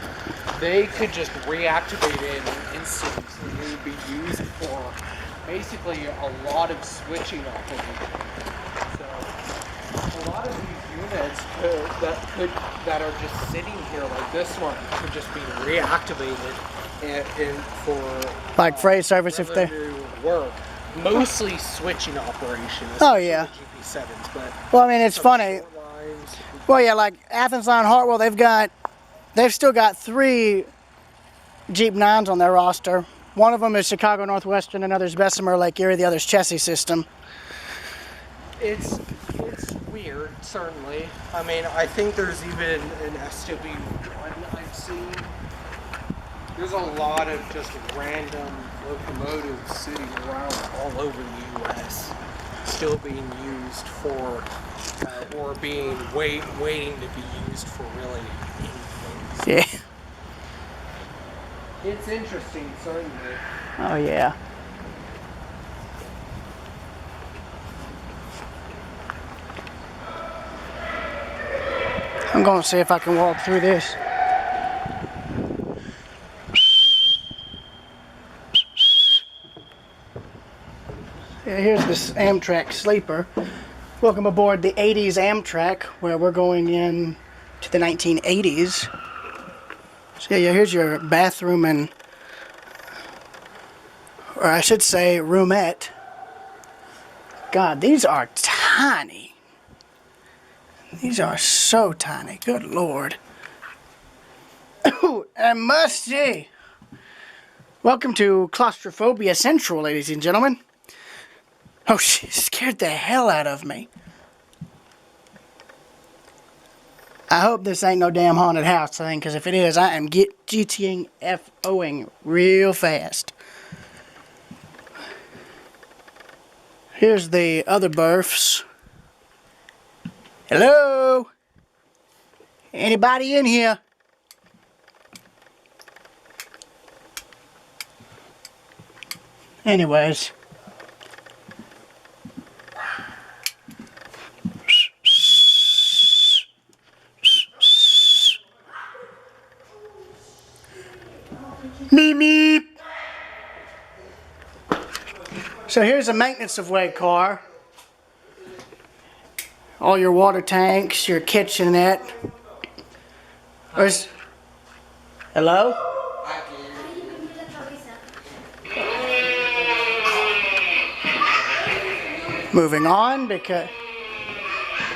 they could just reactivate in instance, and they would be used for basically a lot of switching operations. So a lot of these units that are just sitting here like this one could just be reactivated and for like freight service if they work. Mostly switching operations. Oh yeah. GP7s, but well, I mean, it's funny. Well, yeah, like Athens line Hartwell, they've still got 3 Jeep 9s on their roster. One of them is Chicago Northwestern, another's Bessemer Lake Erie, the other's Chessie System. It's weird, certainly. I mean, I think there's even an SW1 I've seen. There's a lot of just random locomotives sitting around all over the U.S. still being used for, or being waiting to be used for really anything. Yeah. It's interesting, certainly. Oh yeah. I'm going to see if I can walk through this. Yeah, here's this Amtrak sleeper. Welcome aboard the 80s Amtrak, where we're going in to the 1980s. So yeah, here's your bathroom and, or I should say, roomette. God, these are tiny. These are so tiny. Good Lord. Ooh, and musty. Welcome to Claustrophobia Central, ladies and gentlemen. Oh, she scared the hell out of me. I hope this ain't no damn haunted house thing, because if it is, I am GTing FOing real fast. Here's the other berths. Hello? Anybody in here? Anyways. meep, meep. So here's a maintenance of way car. All your water tanks, your kitchenette. Hello? Moving on because...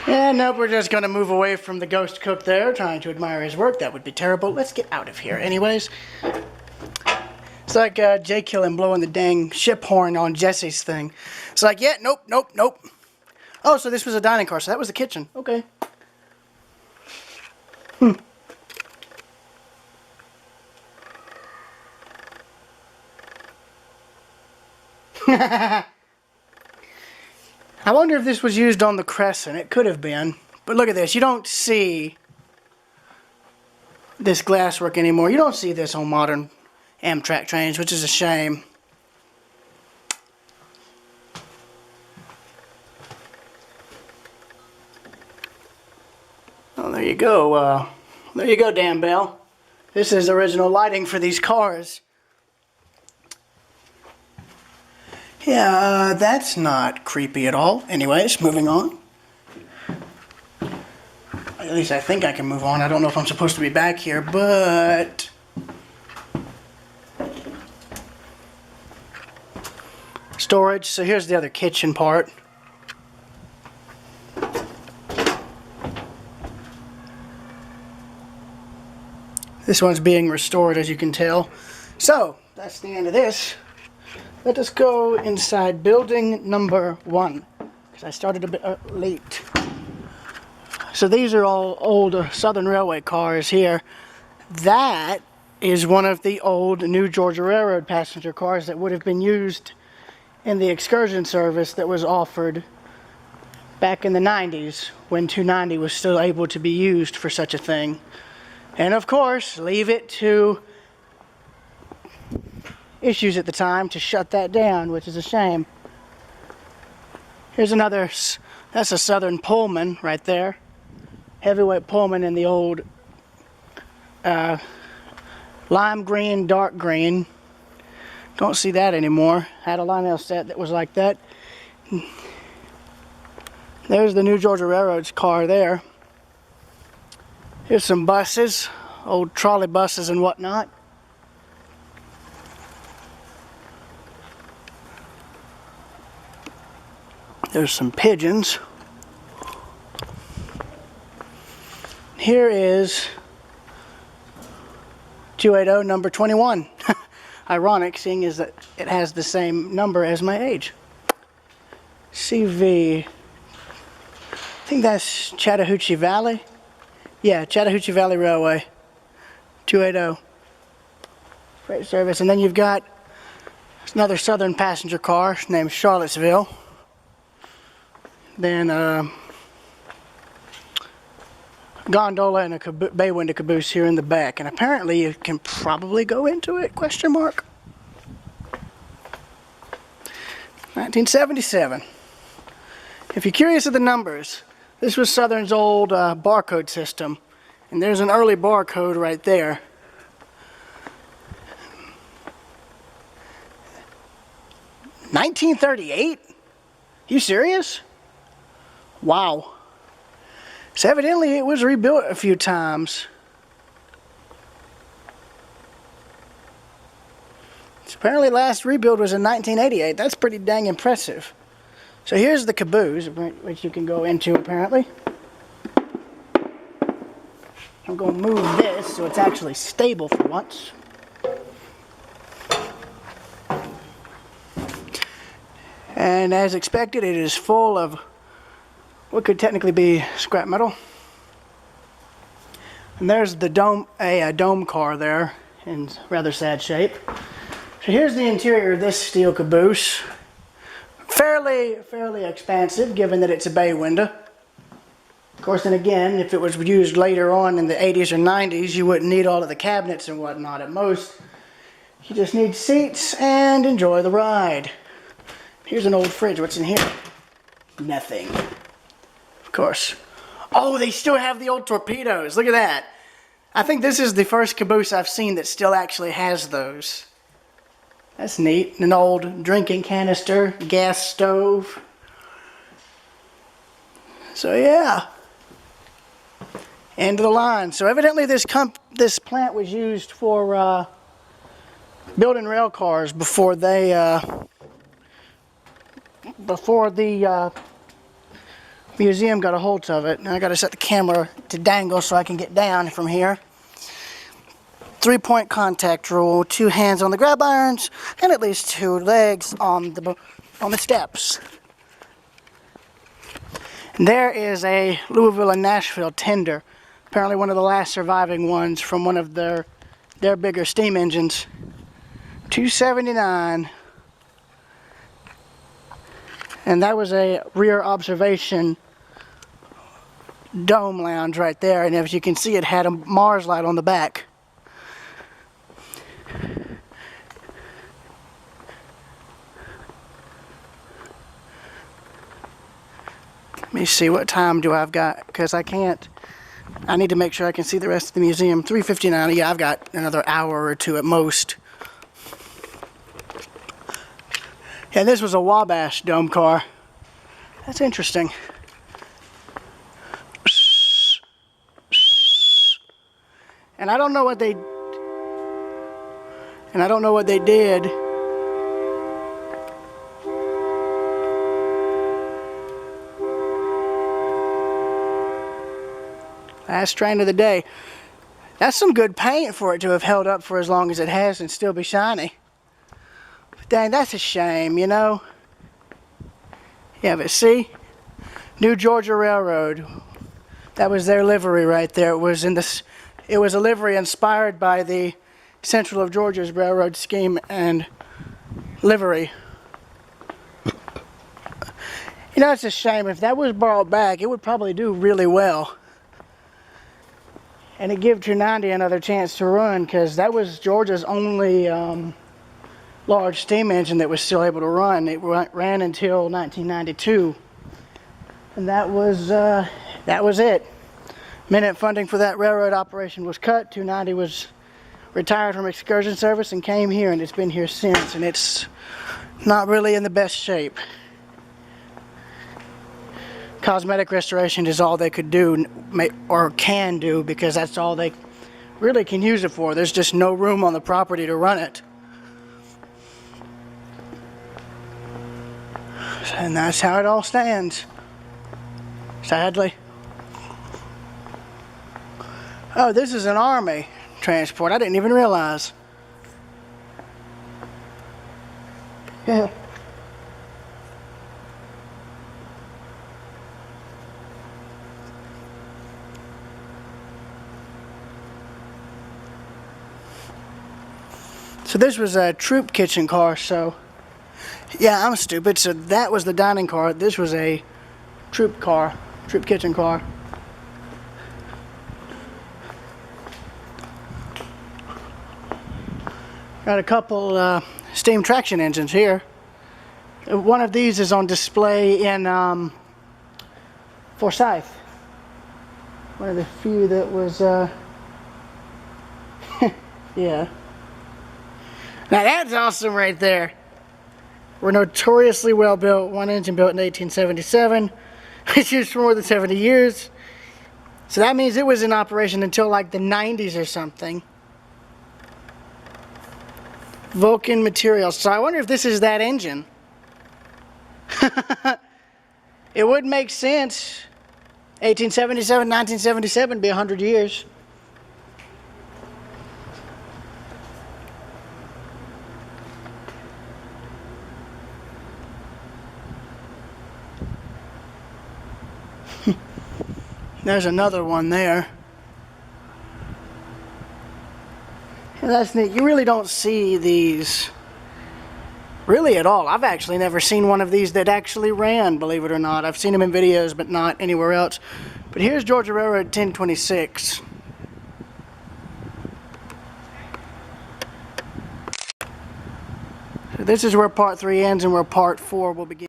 Yeah, nope, we're just going to move away from the ghost cook there, trying to admire his work. That would be terrible. Let's get out of here. Anyways, it's like Jay Killen blowing the dang ship horn on Jesse's thing. It's like, yeah, nope, nope, nope. Oh, so this was a dining car, so that was the kitchen. Okay. I wonder if this was used on the Crescent. It could have been. But look at this. You don't see this glasswork anymore. You don't see this on modern Amtrak trains, which is a shame. Oh, there you go. There you go, Dan Bell. This is original lighting for these cars. Yeah, that's not creepy at all. Anyways, moving on. At least I think I can move on. I don't know if I'm supposed to be back here, but... Storage. So here's the other kitchen part. This one's being restored, as you can tell. So, that's the end of this. Let us go inside building number 1, because I started a bit late. So these are all old Southern Railway cars here. That is one of the old New Georgia Railroad passenger cars that would have been used in the excursion service that was offered back in the 90s, when 290 was still able to be used for such a thing. And of course, leave it to issues at the time to shut that down, which is a shame. Here's another, that's a Southern Pullman right there. Heavyweight Pullman in the old lime green, dark green. Don't see that anymore. Had a Lionel set that was like that. There's the New Georgia Railroad's car there. Here's some buses, old trolley buses and whatnot. There's some pigeons. Here is 280 number 21. Ironic, seeing as that it has the same number as my age. CV. I think that's Chattahoochee Valley. Yeah, Chattahoochee Valley Railway. 280. Freight service. And then you've got another Southern passenger car named Charlottesville. Then gondola and a bay window caboose here in the back. And apparently you can probably go into it, question mark. 1977. If you're curious of the numbers, this was Southern's old barcode system. And there's an early barcode right there. $1938? You serious? Wow. So evidently it was rebuilt a few times. So apparently last rebuild was in 1988. That's pretty dang impressive. So here's the caboose, which you can go into apparently. I'm going to move this so it's actually stable for once. And as expected, it is full of what could technically be scrap metal. And there's the dome, a dome car there in rather sad shape. So here's the interior of this steel caboose. Fairly expansive, given that it's a bay window. Of course, then again, if it was used later on in the 80s or 90s, you wouldn't need all of the cabinets and whatnot. At most, you just need seats and enjoy the ride. Here's an old fridge. What's in here? Nothing. Of course. Oh, they still have the old torpedoes. Look at that. I think this is the first caboose I've seen that still actually has those. That's neat. An old drinking canister, gas stove. So yeah, end of the line. So evidently this plant was used for building rail cars before the museum got a hold of it. Now I got to set the camera to dangle so I can get down from here. 3-point contact rule, 2 hands on the grab irons, and at least 2 legs on the steps. And there is a Louisville and Nashville tender, apparently one of the last surviving ones from one of their bigger steam engines. $279. And that was a rear observation dome lounge right there, and as you can see, it had a Mars light on the back. Let me see, what time do I've got, because I need to make sure I can see the rest of the museum. 3:59. Yeah, I've got another hour or 2 at most. Yeah, this was a Wabash dome car. That's interesting. And I don't know what they did. Last train of the day. That's some good paint for it to have held up for as long as it has and still be shiny. But dang, that's a shame, you know. Yeah, but see? New Georgia Railroad. That was their livery right there. It was a livery inspired by the Central of Georgia's railroad scheme and livery. You know, it's a shame. If that was brought back, it would probably do really well. And it gave 290 another chance to run, because that was Georgia's only large steam engine that was still able to run. It ran until 1992, and that was it. Minute funding for that railroad operation was cut. 290 was retired from excursion service and came here, and it's been here since, and it's not really in the best shape. Cosmetic restoration is all they could do, or can do, because that's all they really can use it for. There's just no room on the property to run it. And that's how it all stands, sadly. Oh, this is an Army transport. I didn't even realize. Yeah. So this was a troop kitchen car, so yeah, I'm stupid. So that was the dining car. This was a troop kitchen car. Got a couple steam traction engines here. One of these is on display in Forsyth. One of the few that was, yeah. Now that's awesome right there. We're notoriously well built. One engine built in 1877. It's used for more than 70 years. So that means it was in operation until like the 90s or something. Vulcan Materials. So I wonder if this is that engine. It would make sense. 1877, 1977 be 100 years. There's another one there. And that's neat. You really don't see these really at all. I've actually never seen one of these that actually ran, believe it or not. I've seen them in videos, but not anywhere else. But here's Georgia Railroad 1026. So this is where part 3 ends and where part 4 will begin.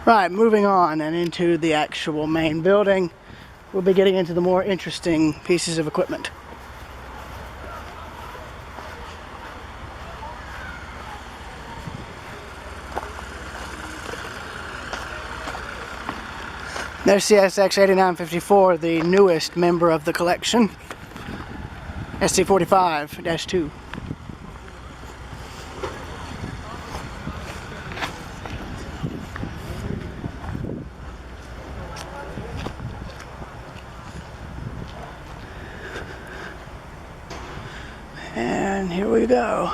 Right, moving on and into the actual main building, we'll be getting into the more interesting pieces of equipment. There's CSX 8954, the newest member of the collection, SC45-2. And here we go.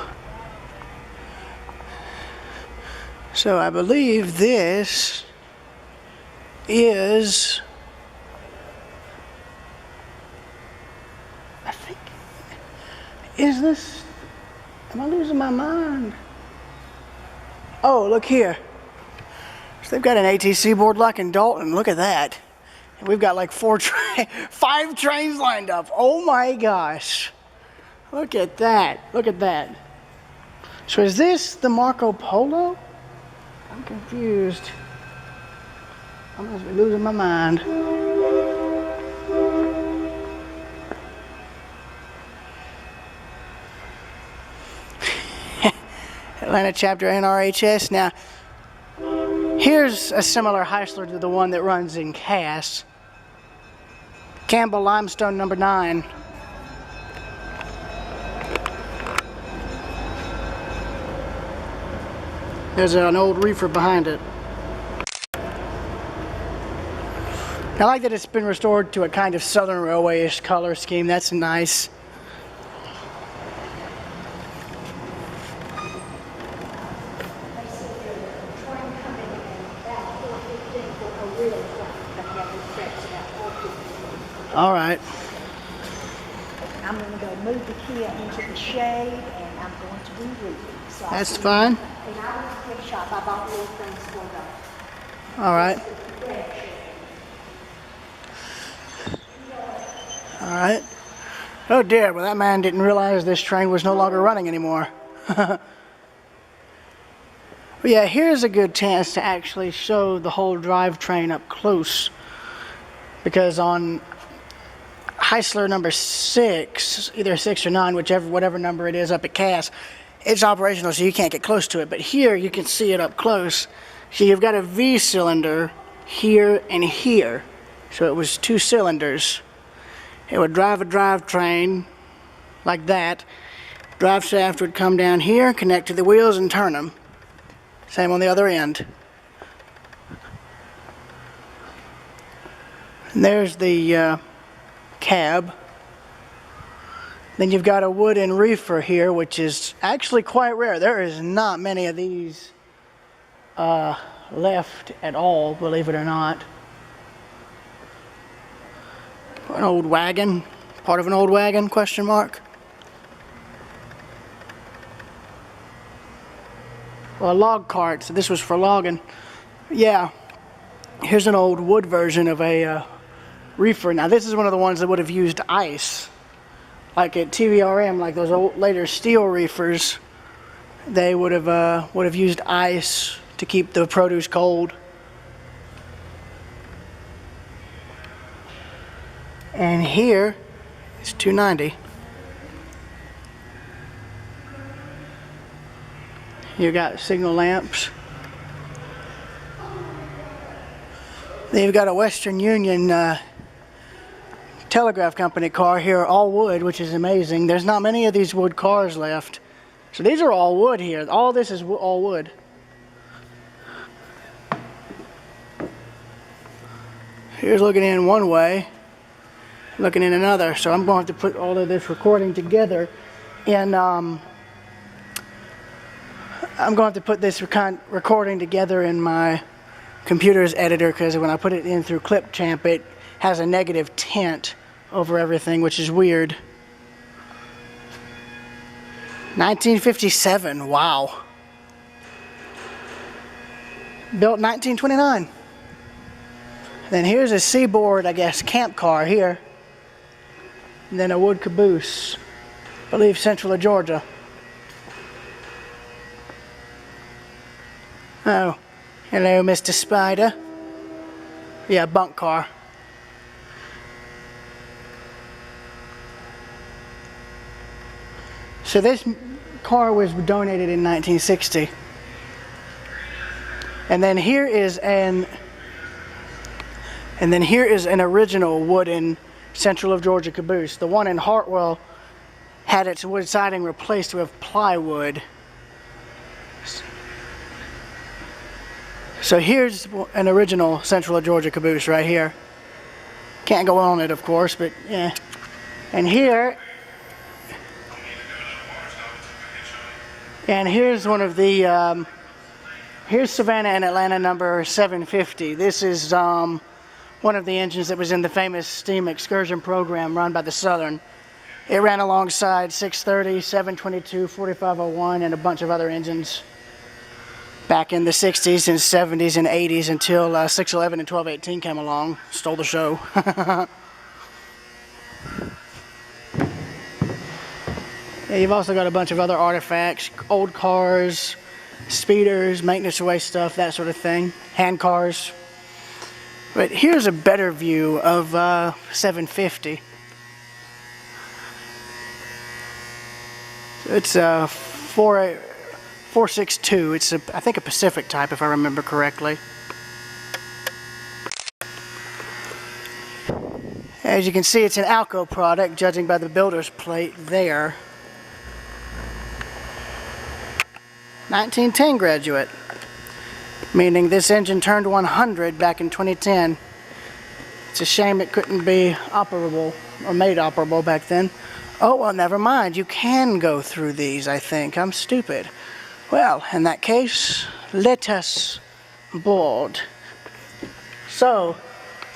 So I believe this is, I think, is this, am I losing my mind? Oh, look here. So they've got an ATC board like in Dalton. Look at that. And we've got like 5 trains lined up. Oh my gosh. Look at that. Look at that. So is this the Marco Polo? I'm confused. I must be losing my mind. Atlanta chapter NRHS. Now, here's a similar Heisler to the one that runs in Cass. Campbell Limestone number 9. There's an old reefer behind it. I like that it's been restored to a kind of Southern Railway-ish color scheme. That's nice. All right. I'm going to go move the Kia into the shade, and I'm going to do reading. So That's fine. And I was a gift shop. I bought little things for them. All right. All right. Oh dear, well that man didn't realize this train was no longer running anymore. But yeah, here's a good chance to actually show the whole drivetrain up close. Because on Heisler number 6, either 6 or 9, whatever number it is up at Cass, it's operational, so you can't get close to it. But here you can see it up close. So you've got a V cylinder here and here. So it was 2 cylinders. It would drive a drivetrain like that. Drive shaft would come down here, connect to the wheels, and turn them. Same on the other end. And there's the cab. Then you've got a wooden reefer here, which is actually quite rare. There is not many of these left at all, believe it or not. An old wagon, part of an old wagon, question mark. Well, a log cart, so this was for logging. Yeah, here's an old wood version of a reefer. Now this is one of the ones that would have used ice. Like at TVRM, like those old later steel reefers, they would have used ice to keep the produce cold. And here is 290. You got signal lamps. Then you've got a Western Union telegraph company car here, all wood, which is amazing. There's not many of these wood cars left. So these are all wood here. All this is all wood. Here's looking in one way, looking in another. So I'm going to have to put all of this recording together in I'm going to put this recording together in my computer's editor, because when I put it in through Clipchamp, it has a negative tint over everything, which is weird. 1957, wow. Built 1929. Then here's a Seaboard, I guess, camp car here. And then a wood caboose, I believe central of Georgia. Oh, Hello, Mr. Spider. Yeah, bunk car. So this car was donated in 1960. And then here is an original wooden Central of Georgia caboose. The one in Hartwell had its wood siding replaced with plywood. So here's an original Central of Georgia caboose right here. Can't go on it, of course, but yeah. And here's one of the, here's Savannah and Atlanta number 750. This is one of the engines that was in the famous steam excursion program run by the Southern. It ran alongside 630, 722, 4501, and a bunch of other engines back in the 60s and 70s and 80s until 611 and 1218 came along, stole the show. Yeah, you've also got a bunch of other artifacts, old cars, speeders, maintenance away stuff, that sort of thing, hand cars. But here's a better view of 750. It's a 462. It's I think a Pacific type, if I remember correctly. As you can see, it's an Alco product, judging by the builder's plate there. 1910 graduate, meaning this engine turned 100 back in 2010. It's a shame it couldn't be operable or made operable back then. Oh, well, never mind. You can go through these, I think. I'm stupid. Well, in that case, let us board. So,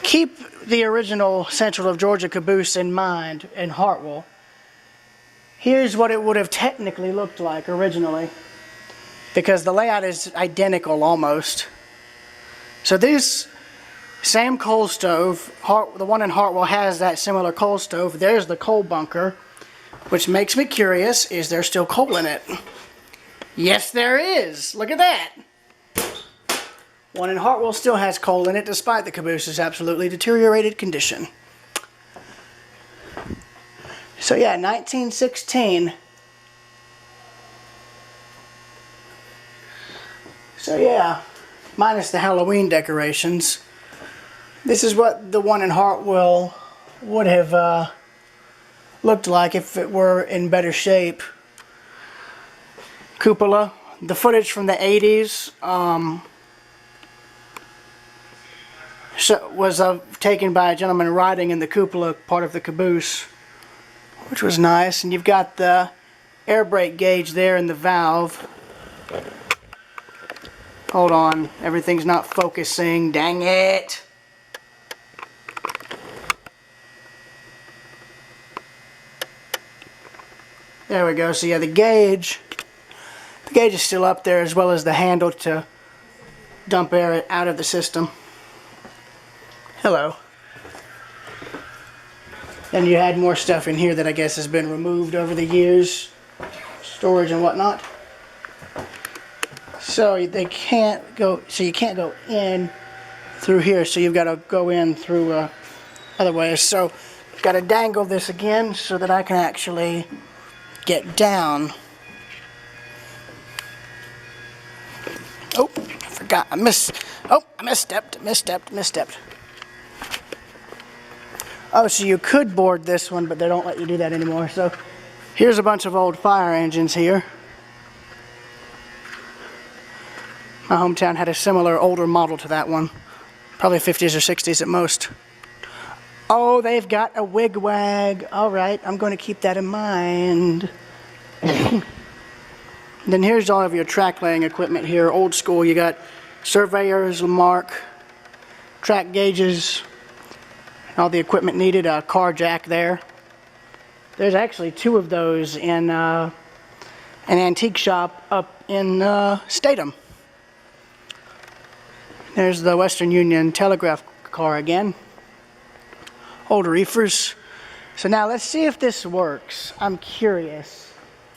keep the original Central of Georgia caboose in mind in Hartwell. Here's what it would have technically looked like originally, because the layout is identical almost. So this same coal stove, the one in Hartwell has that similar coal stove. There's the coal bunker, which makes me curious, is there still coal in it? Yes, there is. Look at that. One in Hartwell still has coal in it, despite the caboose's absolutely deteriorated condition. So yeah, 1916. So yeah, minus the Halloween decorations. This is what the one in Hartwell would have looked like if it were in better shape. Cupola. The footage from the 80s was taken by a gentleman riding in the cupola part of the caboose, which was nice. And you've got the air brake gauge there in the valve. Hold on, everything's not focusing, dang it! There we go. So yeah, the gauge is still up there, as well as the handle to dump air out of the system. Hello. And you had more stuff in here that I guess has been removed over the years, storage and whatnot. So they can't go. So you can't go in through here. So you've got to go in through other ways. So I've got to dangle this again so that I can actually get down. Oh, I forgot. I misstepped. Oh, so you could board this one, but they don't let you do that anymore. So here's a bunch of old fire engines here. My hometown had a similar older model to that one. Probably 50s or 60s at most. Oh, they've got a wig-wag. All right, I'm going to keep that in mind. Then here's all of your track laying equipment here. Old school. You got surveyors, Lamarck, track gauges, all the equipment needed. A car jack there. There's actually two of those in an antique shop up in Statham. There's the Western Union telegraph car again. Old reefers. So now let's see if this works. I'm curious.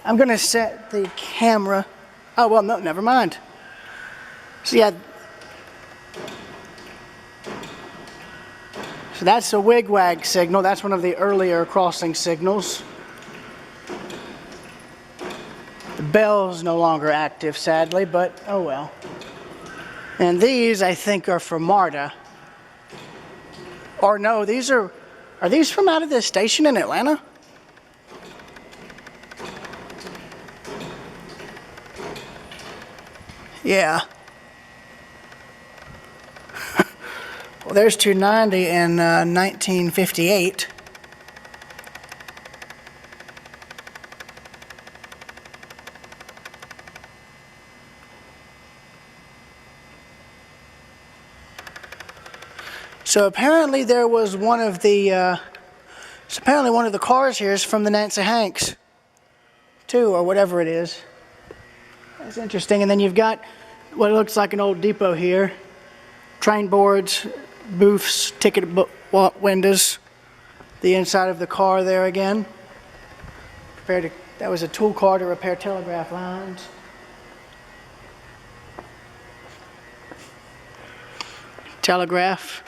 I'm going to set the camera. Oh, well, no, never mind. So yeah, So that's a wigwag signal. That's one of the earlier crossing signals. The bell's no longer active, sadly, but oh well. And these, I think, are for MARTA. Or no, these are these from out of this station in Atlanta? Yeah. Well, there's 290 in 1958. So apparently there was one of the cars here is from the Nancy Hanks, too, or whatever it is. That's interesting. And then you've got what looks like an old depot here. Train boards, booths, ticket windows. The inside of the car there again. That was a tool car to repair telegraph lines. Telegraph.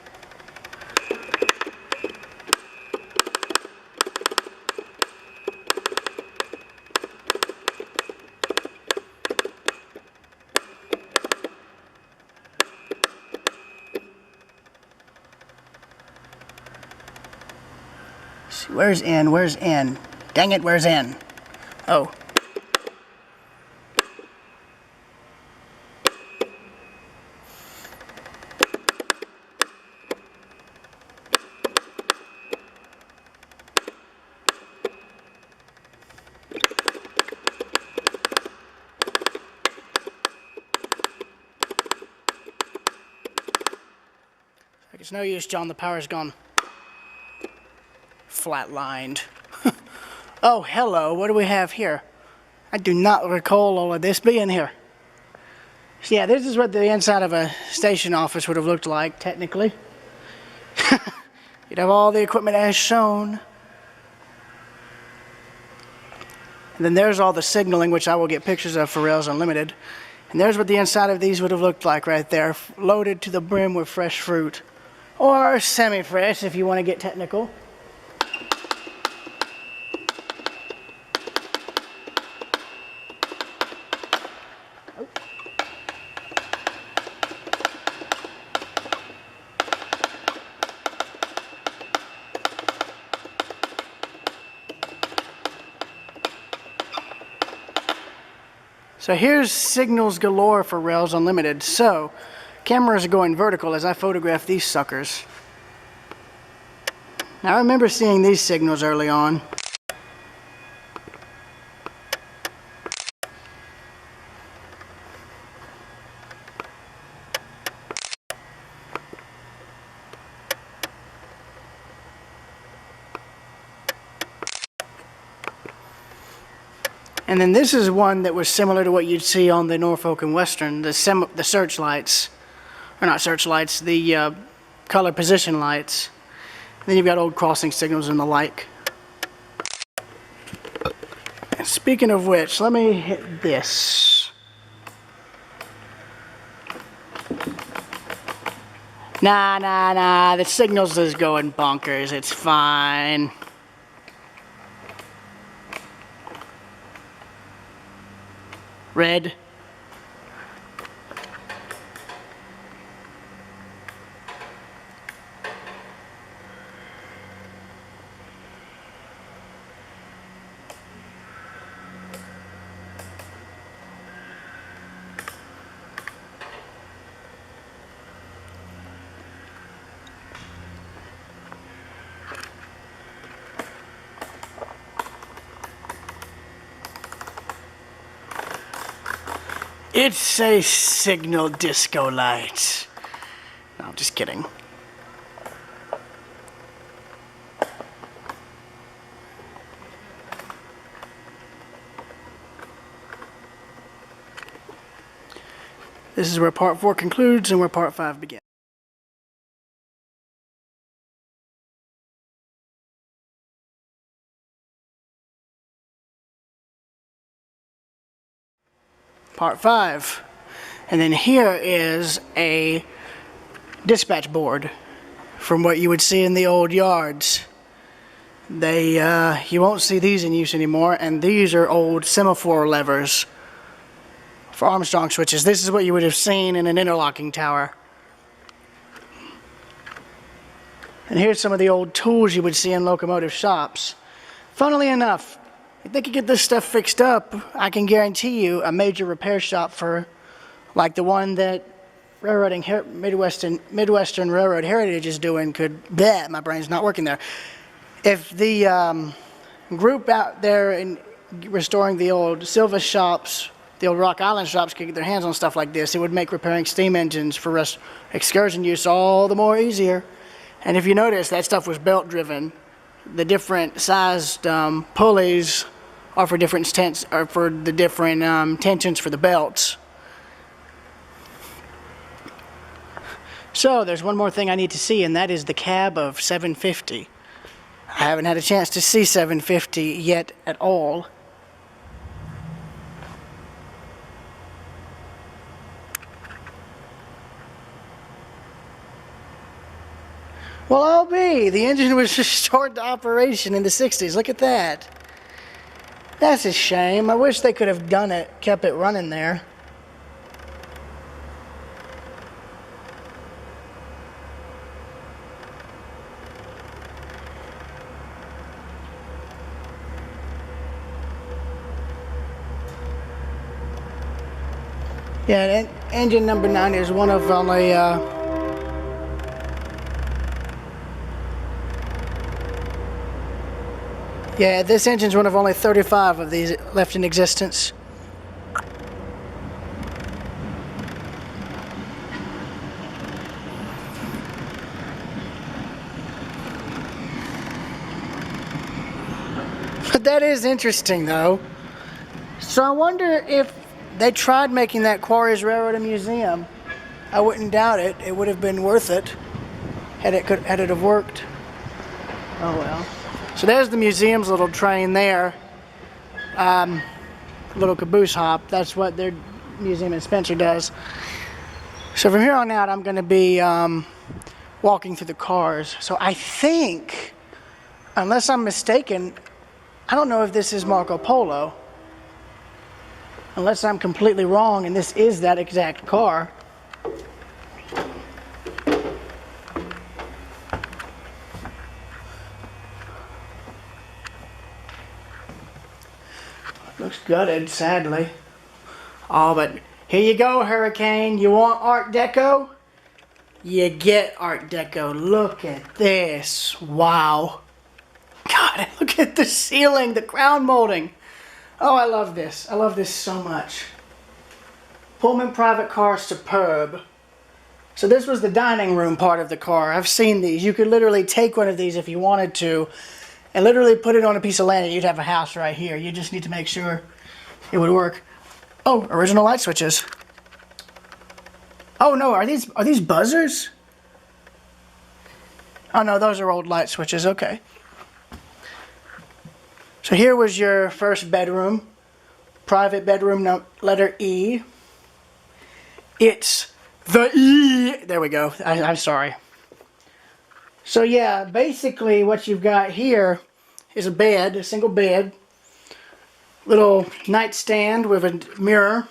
Where's N? Where's N? Dang it, where's N? Oh. It's no use, John, the power's gone. Flatlined. Oh, hello, what do we have here? I do not recall all of this being here. So yeah, this is what the inside of a station office would have looked like, technically. You'd have all the equipment as shown. And then there's all the signaling, which I will get pictures of for Rails Unlimited. And there's what the inside of these would have looked like right there, loaded to the brim with fresh fruit. Or semi-fresh, if you want to get technical. So here's signals galore for Rails Unlimited. So, cameras are going vertical as I photograph these suckers. Now I remember seeing these signals early on. And then this is one that was similar to what you'd see on the Norfolk and Western, the searchlights, or not searchlights, the color position lights. And then you've got old crossing signals and the like. And speaking of which, let me hit this. Nah, the signals is going bonkers, it's fine. Red. It's a signal disco light. No, I'm just kidding. This is where part 4 concludes and where part 5 begins. Part 5. And then here is a dispatch board from what you would see in the old yards. You won't see these in use anymore, and these are old semaphore levers for Armstrong switches. This is what you would have seen in an interlocking tower. And here's some of the old tools you would see in locomotive shops. Funnily enough, if they could get this stuff fixed up, I can guarantee you a major repair shop for, like the one that Midwestern Railroad Heritage is doing could, bleh, my brain's not working there. If the group out there in restoring the old Silva shops, the old Rock Island shops could get their hands on stuff like this, it would make repairing steam engines for excursion use all the more easier. And if you notice, that stuff was belt driven. The different sized pulleys are for different tensions for the belts. So there's one more thing I need to see, and that is the cab of 750. I haven't had a chance to see 750 yet at all. Well, I'll be. The engine was restored to operation in the 60s. Look at that. That's a shame. I wish they could have done it, kept it running there. Yeah, engine number 9 is one of only, yeah, this engine's one of only 35 of these left in existence. But that is interesting, though. So I wonder if they tried making that Quarries Railroad a museum. I wouldn't doubt it. It would have been worth it had it have worked. Oh well. So there's the museum's little train there. Little caboose hop. That's what their museum in Spencer does. So from here on out, I'm going to be walking through the cars. So I think, unless I'm mistaken, I don't know if this is Marco Polo. Unless I'm completely wrong and this is that exact car. Looks gutted, sadly. Oh, but here you go, Hurricane. You want Art Deco? You get Art Deco. Look at this. Wow. God, look at the ceiling, the crown molding. Oh, I love this. I love this so much. Pullman private car, superb. So this was the dining room part of the car. I've seen these. You could literally take one of these if you wanted to and literally put it on a piece of land and you'd have a house right here. You just need to make sure it would work. Oh, original light switches. Oh no, are these buzzers? Oh no, those are old light switches. Okay. So here was your first bedroom, private bedroom, letter E. It's the E. There we go. I'm sorry. So yeah, basically what you've got here is a bed, a single bed, little nightstand with a mirror,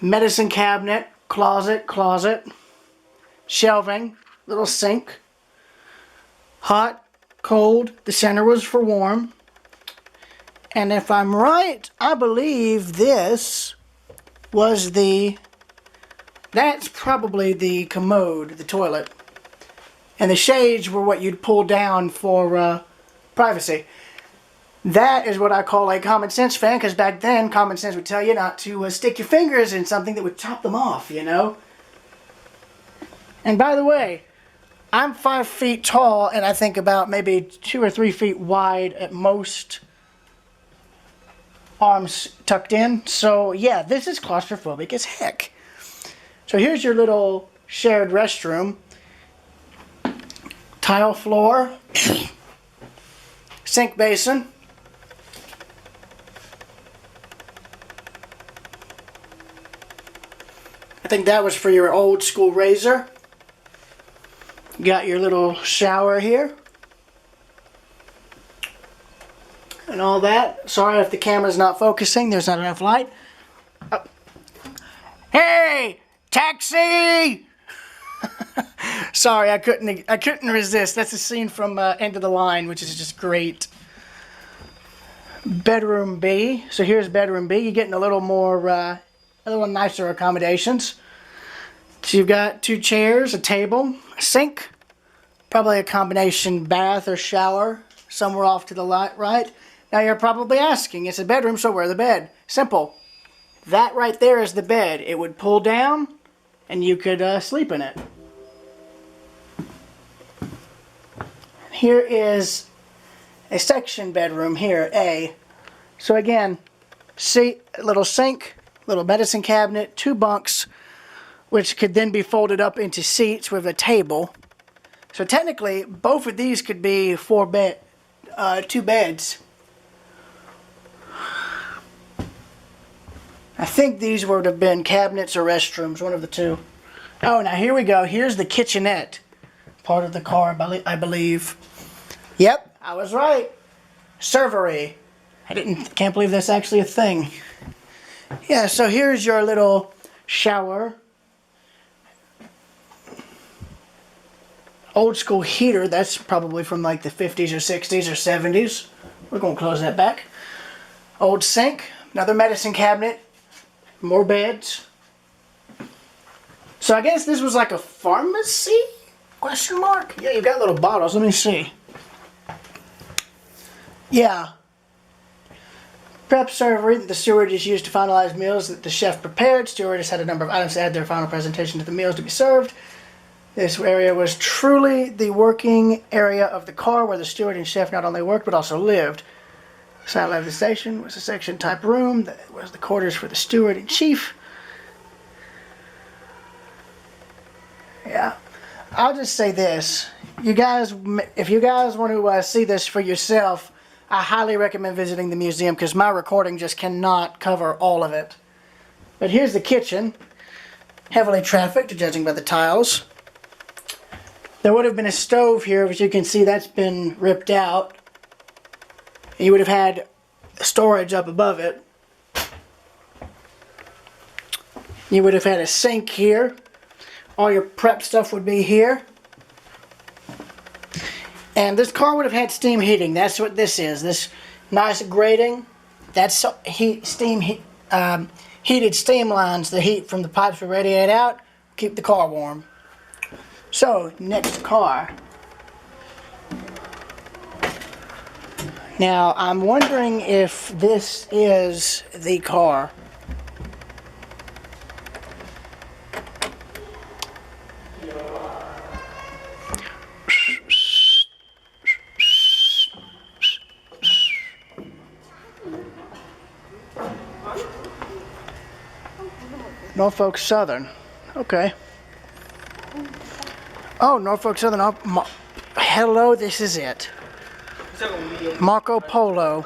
medicine cabinet, closet, shelving, little sink, hot, cold, the center was for warm. And if I'm right, I believe this was that's probably the commode, the toilet. And the shades were what you'd pull down for privacy. That is what I call a common sense fan, because back then common sense would tell you not to stick your fingers in something that would chop them off, you know? And by the way, I'm 5 feet tall and I think about maybe 2 or 3 feet wide at most, arms tucked in. So yeah, this is claustrophobic as heck. So here's your little shared restroom. Tile floor. Sink basin. I think that was for your old school razor. You got your little shower here. And all that. Sorry if the camera's not focusing. There's not enough light. Oh. Hey! Taxi! Sorry, I couldn't resist. That's a scene from End of the Line, which is just great. Bedroom B. So here's bedroom B. You're getting a little more, a little nicer accommodations. So you've got 2 chairs, a table, a sink, probably a combination bath or shower somewhere off to the right. Now you're probably asking, it's a bedroom, so where's the bed? Simple. That right there is the bed. It would pull down and you could sleep in it. Here is a section bedroom here, A. So again, see, a little sink, little medicine cabinet, 2 bunks, which could then be folded up into seats with a table. So technically, both of these could be 2 beds. I think these would have been cabinets or restrooms, one of the 2. Oh, now here we go. Here's the kitchenette part of the car, I believe. Yep, I was right. Servery. Can't believe that's actually a thing. Yeah, so here's your little shower. Old school heater. That's probably from like the 50s or 60s or 70s. We're going to close that back. Old sink. Another medicine cabinet. More beds. So I guess this was like a pharmacy? Question mark? Yeah, you've got little bottles. Let me see. Yeah. Prep server that the stewardess used to finalize meals that the chef prepared. Stewardess had a number of items to add their final presentation to the meals to be served. This area was truly the working area of the car where the steward and chef not only worked but also lived. Side left of the station was a section type room that was the quarters for the steward and chief. Yeah. I'll just say this. You guys, if you guys want to see this for yourself, I highly recommend visiting the museum because my recording just cannot cover all of it. But here's the kitchen. Heavily trafficked, judging by the tiles. There would have been a stove here, but you can see that's been ripped out. You would have had storage up above it. You would have had a sink here. All your prep stuff would be here. And this car would have had steam heating. That's what this is. This nice grating. That's heated steam lines. The heat from the pipes will radiate out, keep the car warm. So, next car. Now, I'm wondering if this is the car. Norfolk Southern. Okay. Oh, Norfolk Southern. Hello, this is it. Marco Polo.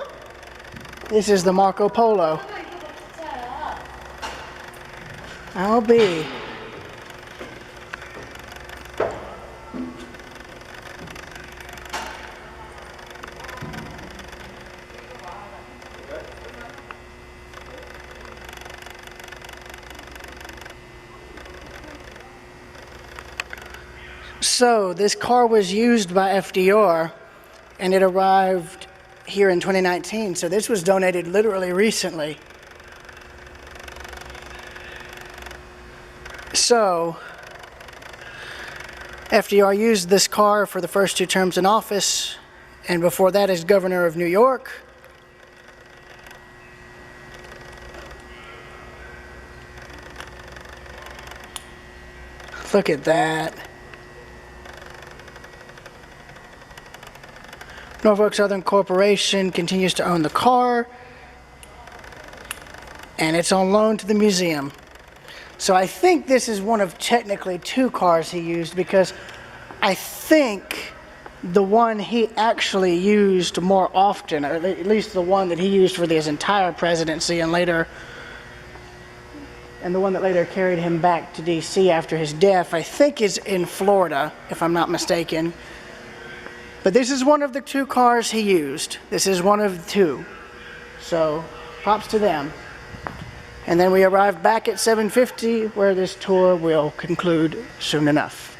This is the Marco Polo. I'll be. So, this car was used by FDR, and it arrived here in 2019. So this was donated literally recently. So, FDR used this car for the first 2 terms in office, and before that as governor of New York. Look at that. Norfolk Southern Corporation continues to own the car, and it's on loan to the museum. So I think this is one of technically 2 cars he used, because I think the one he actually used more often, or at least the one that he used for his entire presidency and later and the one that later carried him back to D.C. after his death, I think is in Florida, if I'm not mistaken. But this is one of the 2 cars he used. This is one of the 2. So, props to them. And then we arrive back at 750, where this tour will conclude soon enough.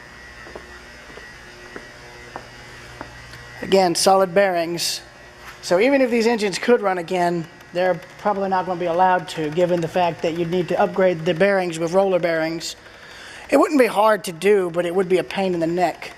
Again, solid bearings. So even if these engines could run again, they're probably not going to be allowed to, given the fact that you'd need to upgrade the bearings with roller bearings. It wouldn't be hard to do, but it would be a pain in the neck.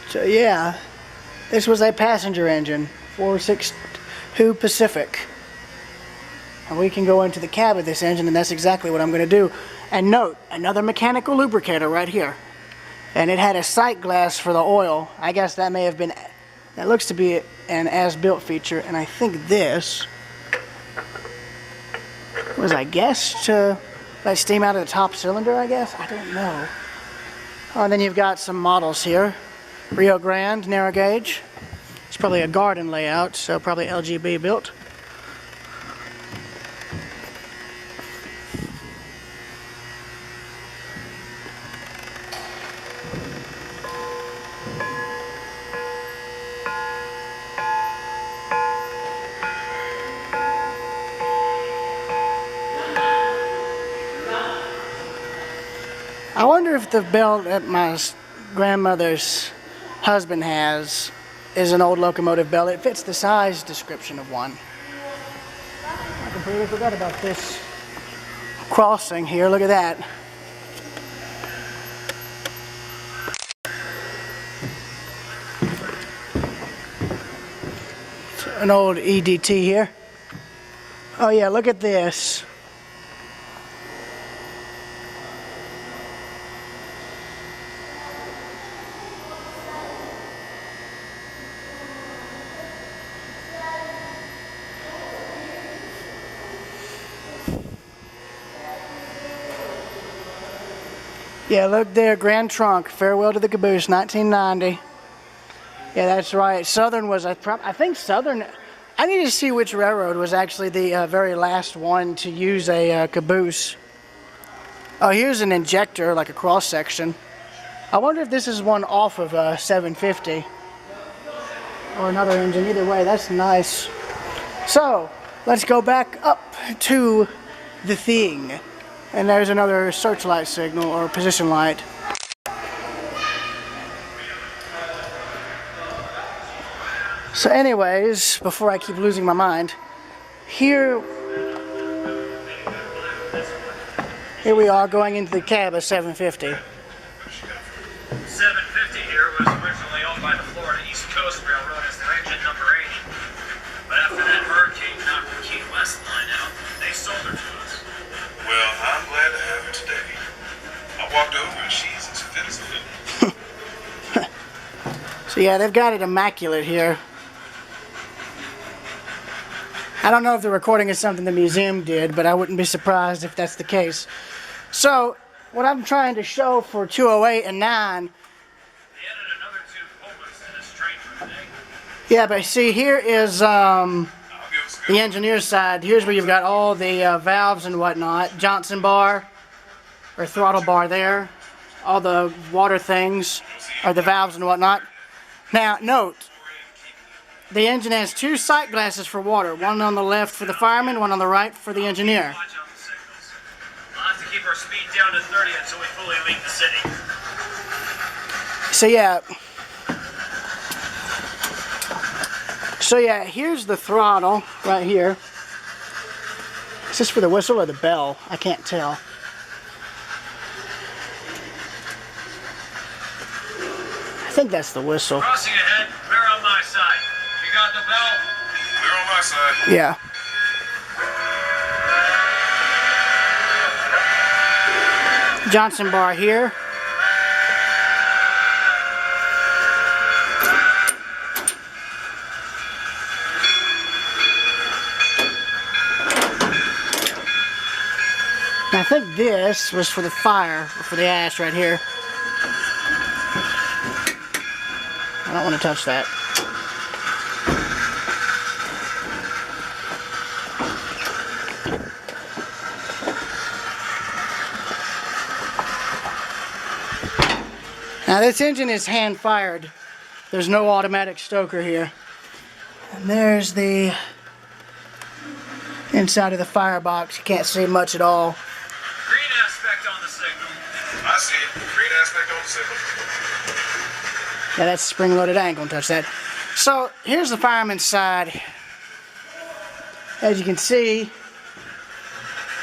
So yeah, this was a passenger engine, 462 Pacific. And we can go into the cab of this engine, and that's exactly what I'm going to do. And note, another mechanical lubricator right here. And it had a sight glass for the oil. I guess that may have been, that looks to be an as-built feature. And I think this was, I guess, to let steam out of the top cylinder, I guess? I don't know. Oh, and then you've got some models here. Rio Grande, narrow gauge. It's probably a garden layout, so probably LGB built. I wonder if the belt that my grandmother's husband has is an old locomotive belt. It fits the size description of one. I completely forgot about this crossing here. Look at that. It's an old EDT here. Oh yeah, look at this. Yeah, look there, Grand Trunk, Farewell to the Caboose, 1990. Yeah, that's right. Southern was, I think Southern, I need to see which railroad was actually the very last one to use a caboose. Oh, here's an injector, like a cross section. I wonder if this is one off of 750. Or another engine, either way, that's nice. So, let's go back up to the thing. And there's another searchlight signal or position light. So anyways, before I keep losing my mind, here we are going into the cab of 750. 750 here was originally owned by the Florida East Coast Railroad as their engine number 80. But after that hurricane knocked the Key West line out, they sold her to us. Well, I'm glad to have her today. I walked over and she's as fit as a fiddle. So yeah, they've got it immaculate here. I don't know if the recording is something the museum did, but I wouldn't be surprised if that's the case. So, what I'm trying to show for 208 and 9... They added another 2 Pumas to this train for today. Yeah, but see, here is the engineer's side. Here's where you've got all the valves and whatnot. Johnson bar, or throttle bar there. All the water things, or the valves and whatnot. Now, note, the engine has 2 sight glasses for water. One on the left for the fireman, one on the right for the engineer. Watch on the signals. We'll have to keep our speed down to 30 until we fully leave the city. So yeah, here's the throttle right here. Is this for the whistle or the bell? I can't tell. I think that's the whistle. Crossing ahead, clear on my side. You got the bell? Clear on my side. Yeah. Johnson bar here. think this was for the fire, or for the ash right here. I don't want to touch that. Now this engine is hand fired. There's no automatic stoker here. And there's the inside of the firebox. You can't see much at all. Green aspect on the signal. I see it. Green aspect on the signal. Yeah, that's spring-loaded. I ain't gonna touch that. So here's the fireman's side. As you can see,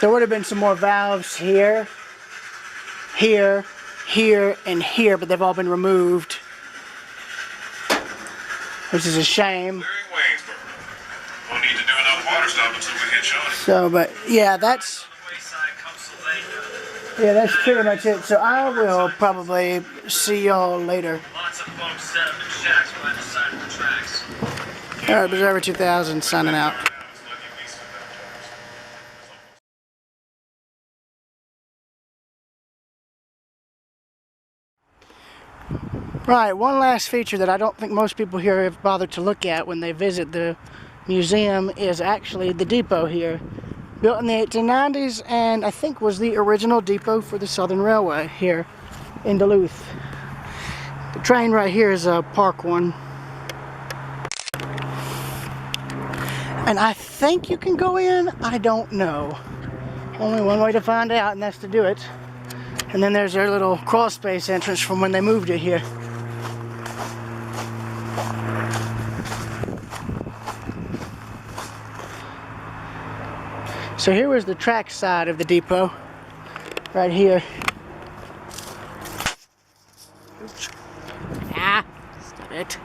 there would have been some more valves here, here, here, and here, but they've all been removed, which is a shame. Clearing Waynesboro. We'll need to do enough water stop until we hit Shawnee. So, but yeah, that's pretty much it. So I will probably see y'all later. Lots of folks set up in shacks by the side of the tracks. All right, Observer 2000 signing out. Right, one last feature that I don't think most people here have bothered to look at when they visit the museum is actually the depot here. Built in the 1890s, and I think was the original depot for the Southern Railway here in Duluth. The train right here is a park one. And I think you can go in, I don't know. Only one way to find out, and that's to do it. And then there's their little crawl space entrance from when they moved it here. So here was the track side of the depot, right here. Oops. Ah, stop it.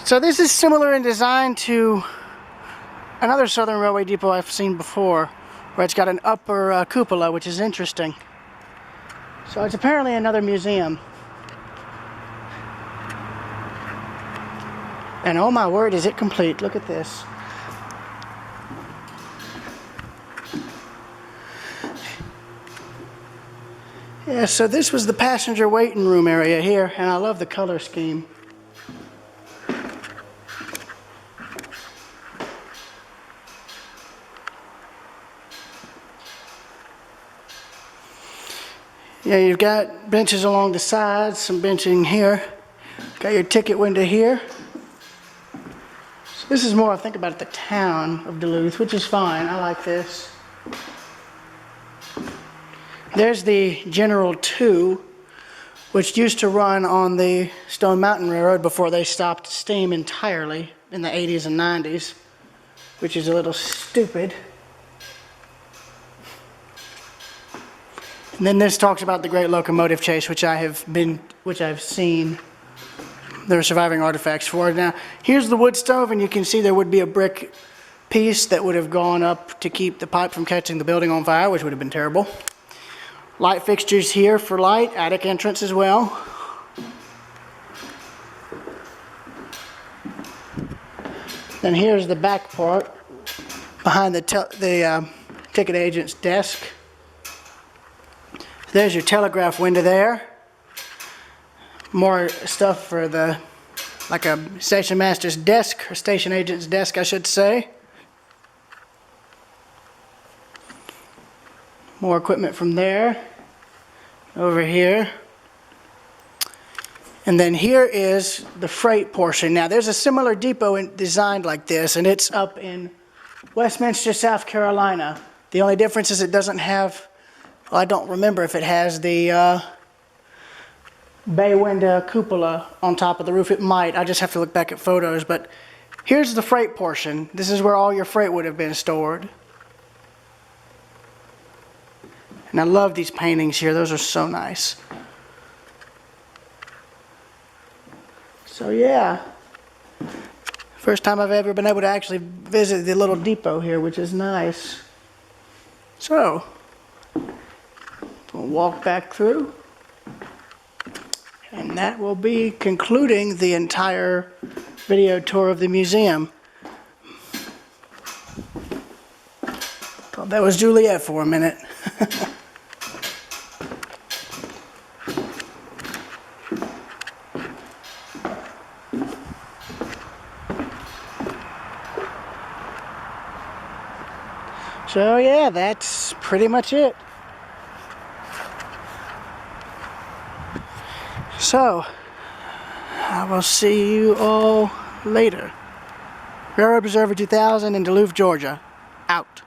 So this is similar in design to another Southern Railway depot I've seen before, where it's got an upper cupola, which is interesting. So it's apparently another museum. And oh my word, is it complete. Look at this. Yeah, so this was the passenger waiting room area here, and I love the color scheme. Yeah, you've got benches along the sides, some benching here. Got your ticket window here. So this is more, I think, about the town of Duluth, which is fine. I like this. There's the General 2, which used to run on the Stone Mountain Railroad before they stopped steam entirely in the 80s and 90s, which is a little stupid. And then this talks about the Great Locomotive Chase, which I've seen. There are surviving artifacts for it. Now, here's the wood stove, and you can see there would be a brick piece that would have gone up to keep the pipe from catching the building on fire, which would have been terrible. Light fixtures here for light, attic entrance as well. Then here's the back part behind the ticket agent's desk. There's your telegraph window there. More stuff for like a station master's desk, or station agent's desk, I should say. More equipment from there, over here. And then here is the freight portion. Now there's a similar depot designed like this, and it's up in Westminster, South Carolina. The only difference is it doesn't have, well, I don't remember if it has the bay window cupola on top of the roof. It might, I just have to look back at photos, but here's the freight portion. This is where all your freight would have been stored. And I love these paintings here. Those are so nice. So yeah, first time I've ever been able to actually visit the little depot here, which is nice. So, we'll walk back through. And that will be concluding the entire video tour of the museum. Thought that was Juliet for a minute. So yeah, that's pretty much it. So, I will see you all later. Railroad Preserver 2000 in Duluth, Georgia. Out.